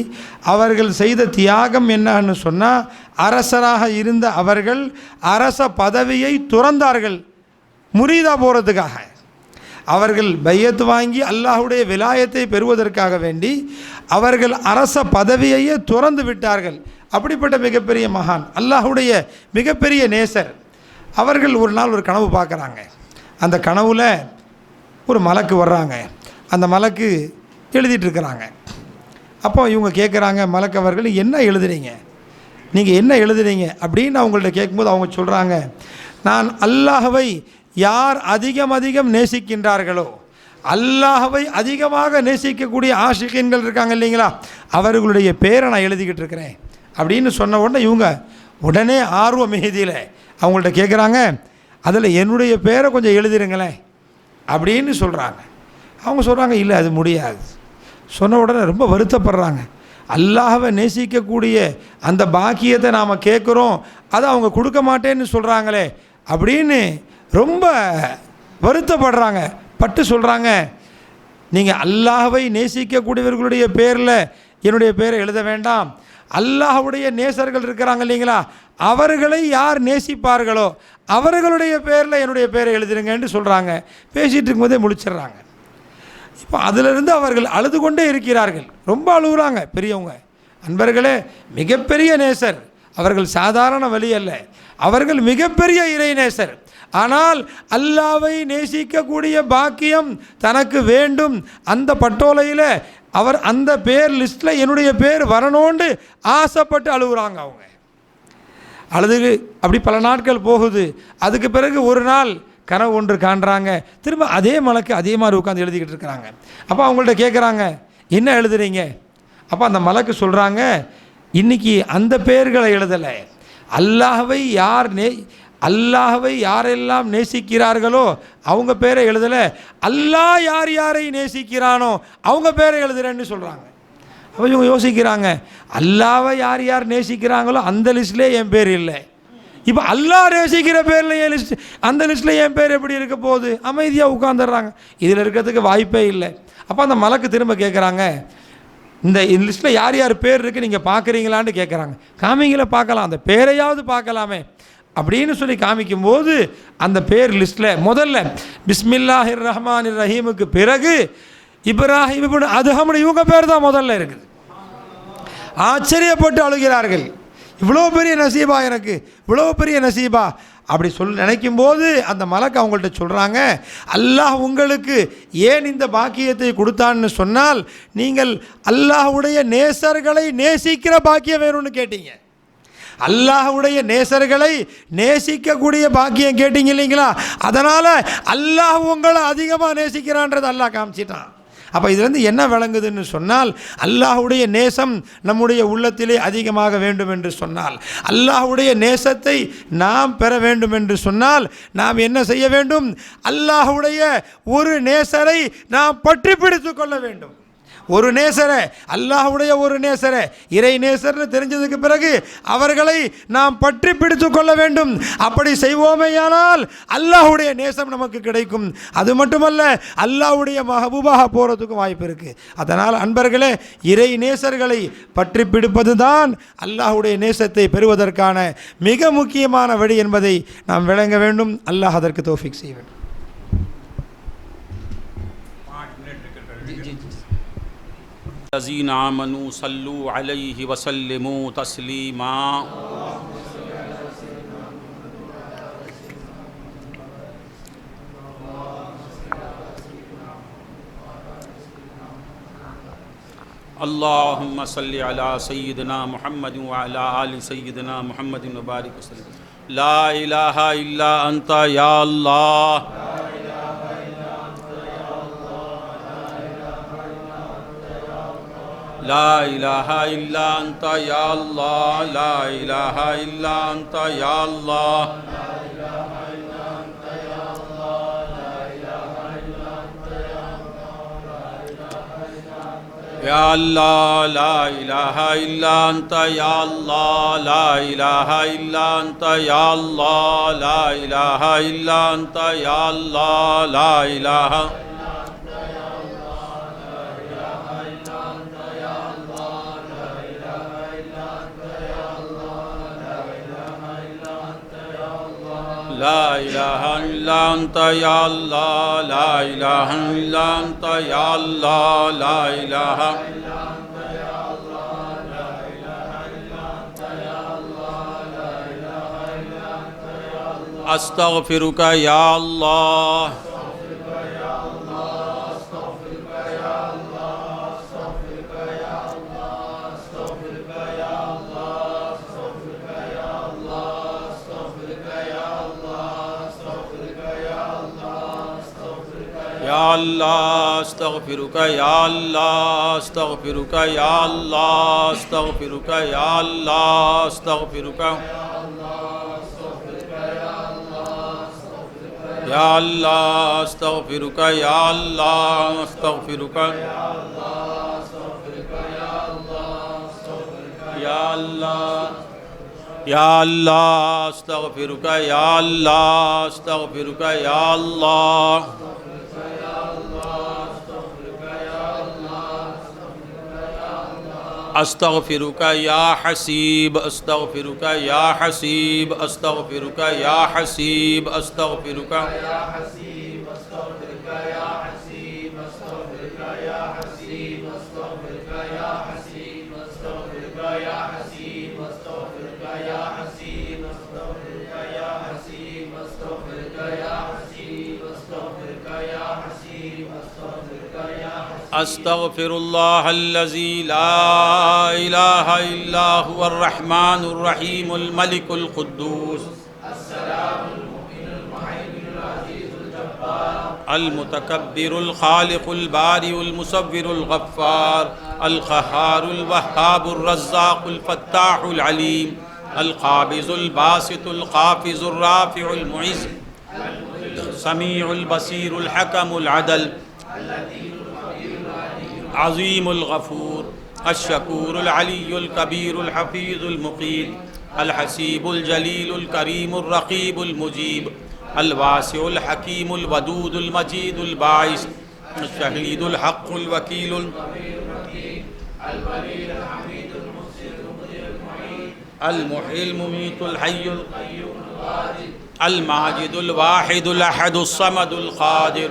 அவர்கள் செய்த தியாகம் என்னன்னு சொன்னால், அரசராக இருந்த அவர்கள் அரச பதவியை துறந்தார்கள் முரீதா போகிறதுக்காக. அவர்கள் பையத் வாங்கி அல்லாஹுடைய விலாயத்தை பெறுவதற்காக வேண்டி அவர்கள் அரச பதவியையே துறந்து விட்டார்கள். அப்படிப்பட்ட மிகப்பெரிய மகான், அல்லாஹுடைய மிகப்பெரிய நேசர். அவர்கள் ஒரு நாள் ஒரு கனவு பார்க்குறாங்க. அந்த கனவில் ஒரு மலக்கு வர்றாங்க. அந்த மலக்கு எழுதிட்டுருக்கிறாங்க. அப்போ இவங்க கேட்குறாங்க, மலக்கு அவர்கள் என்ன எழுதுறீங்க, நீங்கள் என்ன எழுதுறீங்க அப்படின்னு அவங்கள்ட்ட கேட்கும்போது அவங்க சொல்கிறாங்க, நான் அல்லாஹ்வை யார் அதிகம் நேசிக்கின்றார்களோ, அல்லாஹ்வை அதிகமாக நேசிக்கக்கூடிய ஆஷிகீன்கள் இருக்காங்க இல்லைங்களா, அவர்களுடைய பேரை நான் எழுதிக்கிட்டு இருக்கிறேன் அப்படின்னு சொன்ன உடனே இவங்க உடனே ஆர்வ மிகுதியில் அவங்கள்ட்ட கேட்குறாங்க, அதில் என்னுடைய பேரை கொஞ்சம் எழுதிருங்களேன் அப்படின்னு சொல்கிறாங்க. அவங்க சொல்கிறாங்க, இல்லை அது முடியாது. சொன்ன உடனே ரொம்ப வருத்தப்படுறாங்க. அல்லாஹ்வை நேசிக்கக்கூடிய அந்த பாக்கியத்தை நாம் கேட்குறோம், அதை அவங்க கொடுக்க மாட்டேன்னு சொல்கிறாங்களே அப்படின்னு ரொம்ப வருத்தப்படுறாங்க. பட்டு சொல்கிறாங்க, நீங்கள் அல்லாஹ்வை நேசிக்கக்கூடியவர்களுடைய பேரில் என்னுடைய பேரை எழுத வேண்டாம், அல்லாஹ்வுடைய நேசர்கள் இருக்கிறாங்க இல்லைங்களா, அவர்களை யார் நேசிப்பார்களோ அவர்களுடைய பேரில் என்னுடைய பேரை எழுதுருங்கன்னு சொல்கிறாங்க. பேசிகிட்டு இருக்கும்போதே முடிச்சிடுறாங்க. இப்போ அதிலிருந்து அவர்கள் அழுது கொண்டே இருக்கிறார்கள். ரொம்ப அழுகுறாங்க பெரியவங்க. அன்பர்களே, மிகப்பெரிய நேசர். அவர்கள் சாதாரண வழி அல்ல, அவர்கள் மிகப்பெரிய இறை நேசர். ஆனால் அல்லாஹ்வை நேசிக்கக்கூடிய பாக்கியம் தனக்கு வேண்டும். அந்த பட்டோலையில் அவர் அந்த பேர் லிஸ்ட்டில் என்னுடைய பேர் வரணும்னு ஆசைப்பட்டு அழுகுறாங்க. அவங்க அழுது அப்படி பல நாட்கள் போகுது. அதுக்கு பிறகு ஒரு நாள் கனவு ஒன்று காண்றாங்க. திரும்ப அதே மலக்கு அதே மாதிரி உட்காந்து எழுதிக்கிட்டு இருக்கிறாங்க. அப்போ அவங்கள்ட்ட கேட்குறாங்க, என்ன எழுதுறீங்க? அப்போ அந்த மலக்கு சொல்கிறாங்க, இன்றைக்கி அந்த பேர்களை எழுதலை, அல்லாஹ்வை யாரெல்லாம் நேசிக்கிறார்களோ அவங்க பேரை எழுதலை, அல்லாஹ் யார் யாரை நேசிக்கிறானோ அவங்க பேரை எழுதுறேன்னு சொல்கிறாங்க. அப்போ இவங்க யோசிக்கிறாங்க, அல்லாஹ்வை யார் யார் நேசிக்கிறாங்களோ அந்த லிஸ்ட்லேயே என் பேர் இல்லை, இப்போ அல்லாஹ் நேசிக்கிற பேரில் என் லிஸ்ட், அந்த லிஸ்ட்டில் என் பேர் எப்படி இருக்க போகுது? அமைதியாக உட்காந்துடுறாங்க. இதில் இருக்கிறதுக்கு வாய்ப்பே இல்லை. அப்போ அந்த மலக்கு திரும்ப கேட்குறாங்க, இந்த லிஸ்ட்டில் யார் யார் பேர் இருக்குது நீங்கள் பார்க்குறீங்களான்னு கேட்குறாங்க. காமிங்களை பார்க்கலாம், அந்த பேரையாவது பார்க்கலாமே அப்படின்னு சொல்லி காமிக்கும்போது அந்த பேர் லிஸ்ட்டில் முதல்ல பிஸ்மில்லாஹிர் ரஹ்மானிர் ரஹீமுக்கு பிறகு இப்ராஹிம் இப்னு அதஹம் இவங்க பேர் தான் முதல்ல இருக்குது. ஆச்சரியப்பட்டு அழுகிறார்கள். இவ்வளோ பெரிய நசீபா, எனக்கு இவ்வளோ பெரிய நசீபா அப்படி நினைக்கும் போது அந்த மலக்கு அவங்கள்ட்ட சொல்கிறாங்க, அல்லாஹ் உங்களுக்கு ஏன் இந்த பாக்கியத்தை கொடுத்தான்னு சொன்னால், நீங்கள் அல்லாஹ்வுடைய நேசர்களை நேசிக்கிற பாக்கியம் வேணும்னு கேட்டீங்க. அல்லாஹ்வுடைய நேசர்களை நேசிக்கக்கூடிய பாக்கியம் கேட்டீங்க இல்லைங்களா? அதனால் அல்லாஹ் உங்களை அதிகமாக நேசிக்கிறான்றது அல்லாஹ் காமிச்சிட்டான். அப்போ இதுலேருந்து என்ன விளங்குதுன்னு சொன்னால், அல்லாஹ்வுடைய நேசம் நம்முடைய உள்ளத்திலே அதிகமாக வேண்டும் என்று சொன்னால், அல்லாஹ்வுடைய நேசத்தை நாம் பெற வேண்டும் என்று சொன்னால் நாம் என்ன செய்ய வேண்டும்? அல்லாஹ்வுடைய ஒரு நேசரை நாம் பற்றி பிடித்து கொள்ள வேண்டும். ஒரு நேசரை, அல்லாஹ்வுடைய ஒரு நேசரை, இறை நேசர்னு தெரிஞ்சதுக்கு பிறகு அவர்களை நாம் பற்றி பிடித்து கொள்ள வேண்டும். அப்படி செய்வோமேயானால் அல்லாஹ்வுடைய நேசம் நமக்கு கிடைக்கும். அது மட்டுமல்ல, அல்லாஹ்வுடைய மஹபூபாக போகிறதுக்கும் வாய்ப்பு இருக்குது. அதனால் அன்பர்களே, இறை நேசர்களை பற்றி பிடிப்பது தான் அல்லாஹ்வுடைய நேசத்தை பெறுவதற்கான மிக முக்கியமான வழி என்பதை நாம் விளங்க வேண்டும். அல்லாஹ் அதற்கு தௌஃபீக் செய்ய வேண்டும். الذين آمنوا صلوا عليه وسلموا تسليما. اللهم صل على سيدنا محمد وعلى آل سيدنا محمد وبارك وسلم. لا إله إلا أنت يا الله. لا إله إلا أنت يا الله. لا إله إلا أنت يا الله. يا الله لا إله إلا أنت يا الله. لا إله إلا أنت يا الله. لا إله إلا أنت يا الله. لا إله لا إله إلا أنت يا الله. لا إله إلا أنت يا الله. لا إله إلا أنت يا الله. لا إله إلا أنت يا الله. لا إله إلا أنت يا الله. أستغفرك يا الله. يا الله استغفرك يا الله. استغفرك يا الله. استغفرك يا الله. استغفرك يا الله. استغفرك يا الله. استغفرك يا الله. يا الله استغفرك يا الله. استغفرك يا الله. استغفرك يا حسيب. استغفرك يا حسيب. استغفرك يا حسيب. استغفرك يا حسيب. استغفرك يا حسيب. استغفرك يا حسيب. استغفرك يا حسيب. استغفرك يا حسيب. استغفرك يا حسيب. استغفرك يا حسيب. استغفرك يا حسيب. استغفرك يا حسيب. استغفرك يا حسيب. أستغفر الله الذي لا إله إلا هو الرحمن الرحيم الملك القدوس السلام المؤمن المهيمن العزيز الجبار المتكبر الخالق البارئ المصور الغفار القهار الوهاب الرزاق الفتاح العليم القابض الباسط القافز الرافع المعز السميع البصير الحكم العدل عظيم الغفور الشكور العلي الكبير الحفيظ المقيت الحسيب الجليل الكريم الرقيب المجيب الواسع الحكيم الودود المجيد الباعث الشهيد الحق الوكيل المحيي المميت الحي الماجد الواحد الأحد الصمد القادر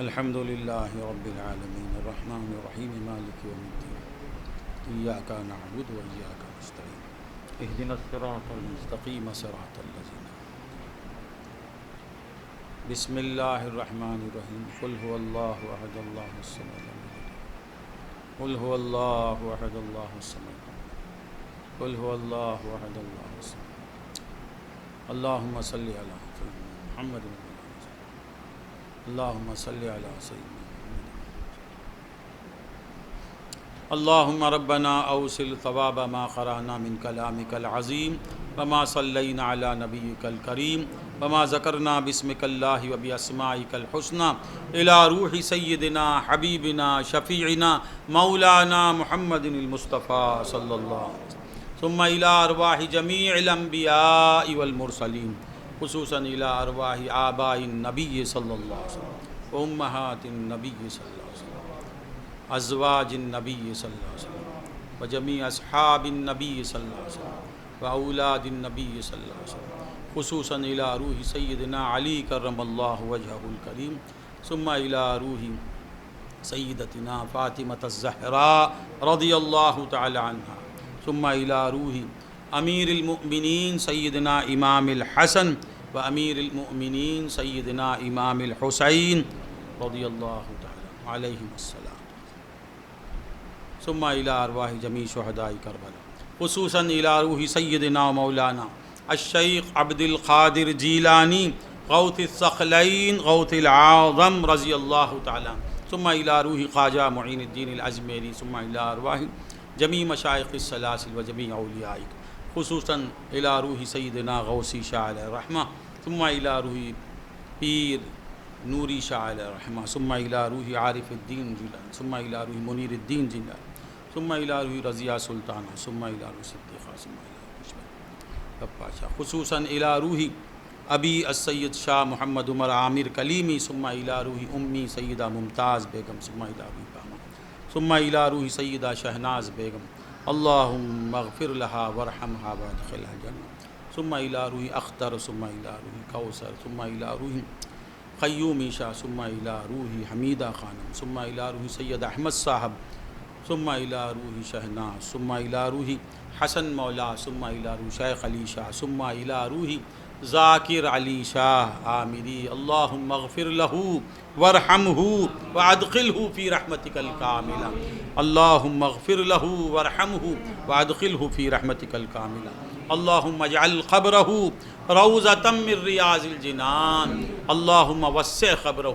الحمد للہ رب العالمین الرحمن الرحیم مالک یوم الدین ایاک نعبد و ایاک نستعین اہدنا الصراط المستقیم صراط الذین بسم اللہ الرحمن الرحیم قل هو اللہ احد اللہ الصمد قل هو اللہ احد اللہ الصمد قل هو اللہ احد اللہ الصمد اللہم صلی علی سیدنا محمد اللہم صلی علی سیدنا اللہم ربنا اوصل ثواب ما قرأنا من کلامک العظیم وما صلینا علی نبیک الکریم وما ذکرنا باسمک اللہ وباسمائک الحسنى الی روح سیدنا حبیبنا شفیعنا مولانا محمد المصطفیٰ صلی اللہ علیہ وسلم ثم الی ارواح جمیع الانبیاء والمرسلین خصوصاً الی ارواح آباء النبی صلی اللہ علیہ وسلم امہات النبی صلی اللہ علیہ وسلم ازواج النبی صلی اللہ علیہ وسلم وجمیع اصحاب النبی صلی اللہ علیہ وسلم واولاد النبی صلی اللہ علیہ وسلم خصوصاً الی روح سیدنا علی کرم اللہ وجہہ الکریم ثم الی روح سیدتنا فاطمۃ الزہراء رضی اللہ تعالی عنہا ثم الی روح امیر المؤمنین سیدنا امام الحسن و امیر المؤمنین سیدنا امام الحسین رضی اللہ تعالی علیہم السلام ثم الی ارواح جمیع شہداء کربلا خصوصاً الی روح سیدنا و مولانا الشیخ عبد القادر جیلانی غوث الثقلین غوث العظم رضی اللہ تعالی ثم الی روح خواجہ معین الدین الازمیری ثم الی ارواح جمیع مشائخ السلاسل و جمیع اولیائک خصوصاً الی روح سیدنا غوثی شاہ علیہ الرحمہ ثم الی روح پیر نوری شاہ علیہ الرحمہ ثم الی روح عارف الدین جیلانی ثم الی روح منیر الدین جیلانی ثم الی روح رضیہ سلطانہ ثم الی روح صدیقہ ثم الی روح پاشا خصوصاً الی روح ابی السید شاہ محمد عمر عامر کلیمی ثم الی روح امی سیدہ ممتاز بیگم ثم الی روح پاما ثم الی روح سیدہ شہناز بیگم اللہم اغفر لها وارحمها وادخلها جنہ ثم الی روح اختر ثم الی روح کوثر ثم الی روح قیوم شاہ ثم الی روح حمیدہ خانم ثم الی روح سید احمد صاحب ثم الی روح شہناز ثم الی روح حسن مولا ثم الی روح شیخ علی شاہ ثم الی روح ذاکر علی شاہ آمری اللہم اغفر له وارحمه وادخلہ فی رحمتک الکاملہ اللہم اغفر له وارحمه وادخلہ فی رحمتک الکاملہ اللہم اجعل قبرہ روضۃ من ریاض الجنان اللہم وسع قبرہ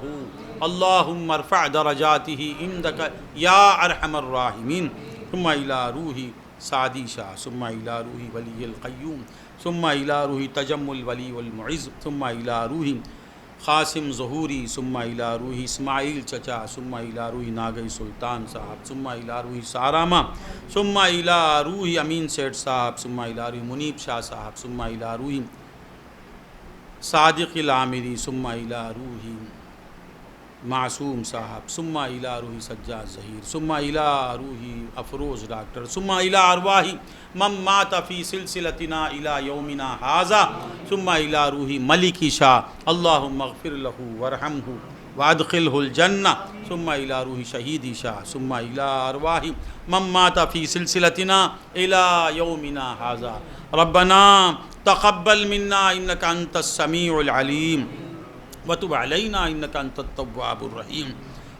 اللہم ارفع درجاتہ عندک یا ارحم الراحمین ثم الی روح سعدی شاہ ثم الی روح ولی القیوم ثم الی روح تجم الولی والمعز ثم الی روح قاسم ظہوری ثم الی روح اسماعیل چچا ثم الی روح ناگئی سلطان صاحب ثم الی روح سارامہ ثم الی روح امین سیٹھ صاحب ثم الی روح منیب شاہ صاحب ثم الی روح صادق العامری ثم الی روح معصوم صاحب ثم الی روح سجاد ظہیر ثم الی روح افروز ڈاکٹر ثم الی ارواح من مات فی سلسلتنا الی یومنا ھذا ثم الی روح ملکی شاہ اللہم اغفر لہ وارحمہ وادخلہ الجنہ ثم الی روح شہیدی شاہ ثم الی ارواح من مات فی سلسلتنا الی یومنا ھذا ربنا تقبل منا انک انت السمیع العلیم وتب علینا انک انت التواب الرحیم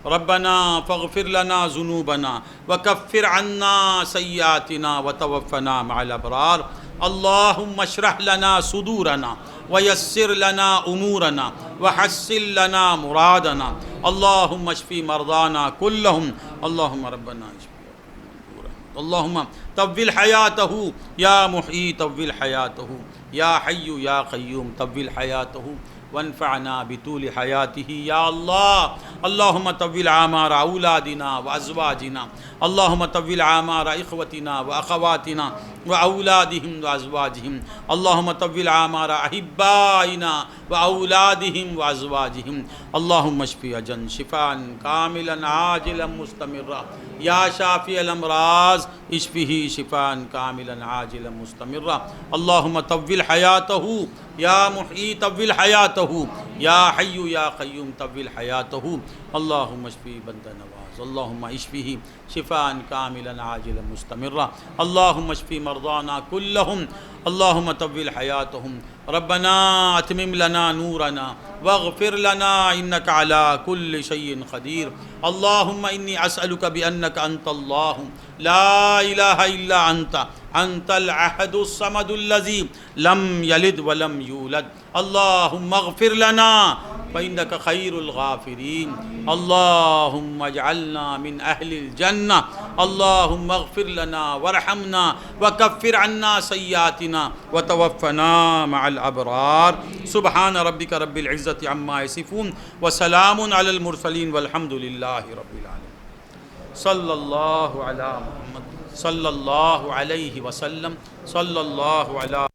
ربنا فاغفر لنا ذنوبنا وکفر عنا سیئاتنا وتوفنا مع الابرار اللہم اشرح لنا صدورنا ویسر لنا امورنا وحسن لنا مرادنا اللہم اشفی مرضانا کلہم اللہم ربنا اشفی اللہم طول حیاتہ یا محیی طول حیاتہ یا حی یا قیوم طول حیاتہ وانفعنا بطول حیاته یا اللہ اللہم طول اعمار اولادنا وازواجنا اللہم طول اعمار اخوتنا واخواتنا واولادهم وازواجهم اللہم طول اعمار احبائنا واولادهم وازواجهم اللہم اشفی اجن شفاء کاملا عاجلا مستمرا یا شافی الامراض اشفه شفاء کاملا عاجلا مستمرا اللہم طول حیاته یا محیی طول حیاتہ، یا حی یا قیوم طول حیاتہ، اللہم اشفی بندہ نواز، اللہم اشفیہ شفاء کاملا عاجلا مستمرا، اللہم اشفی مرضانا کلہم، اللہم طول حیاتہم، ربنا اتمم لنا نورنا واغفر لنا انک علی کل شیء قدیر، اللہم انی اسألک بانک انت اللہ لا الہ الا انت العہد الصمد الذی لم یلد ولم یولد، اللہم اغفر لنا فإنك خیر الغافرین، اللہم اجعلنا من اہل الجنہ، اللہم اغفر لنا وارحمنا وکفر عنا سیئاتنا وتوفنا مع الابرار، سبحان ربک رب العزت عما یصفون وسلام علی المرسلین والحمد للہ رب العالمین، صلی اللہ علی محمد صلی اللہ علیہ وسلم، صلی اللہ علی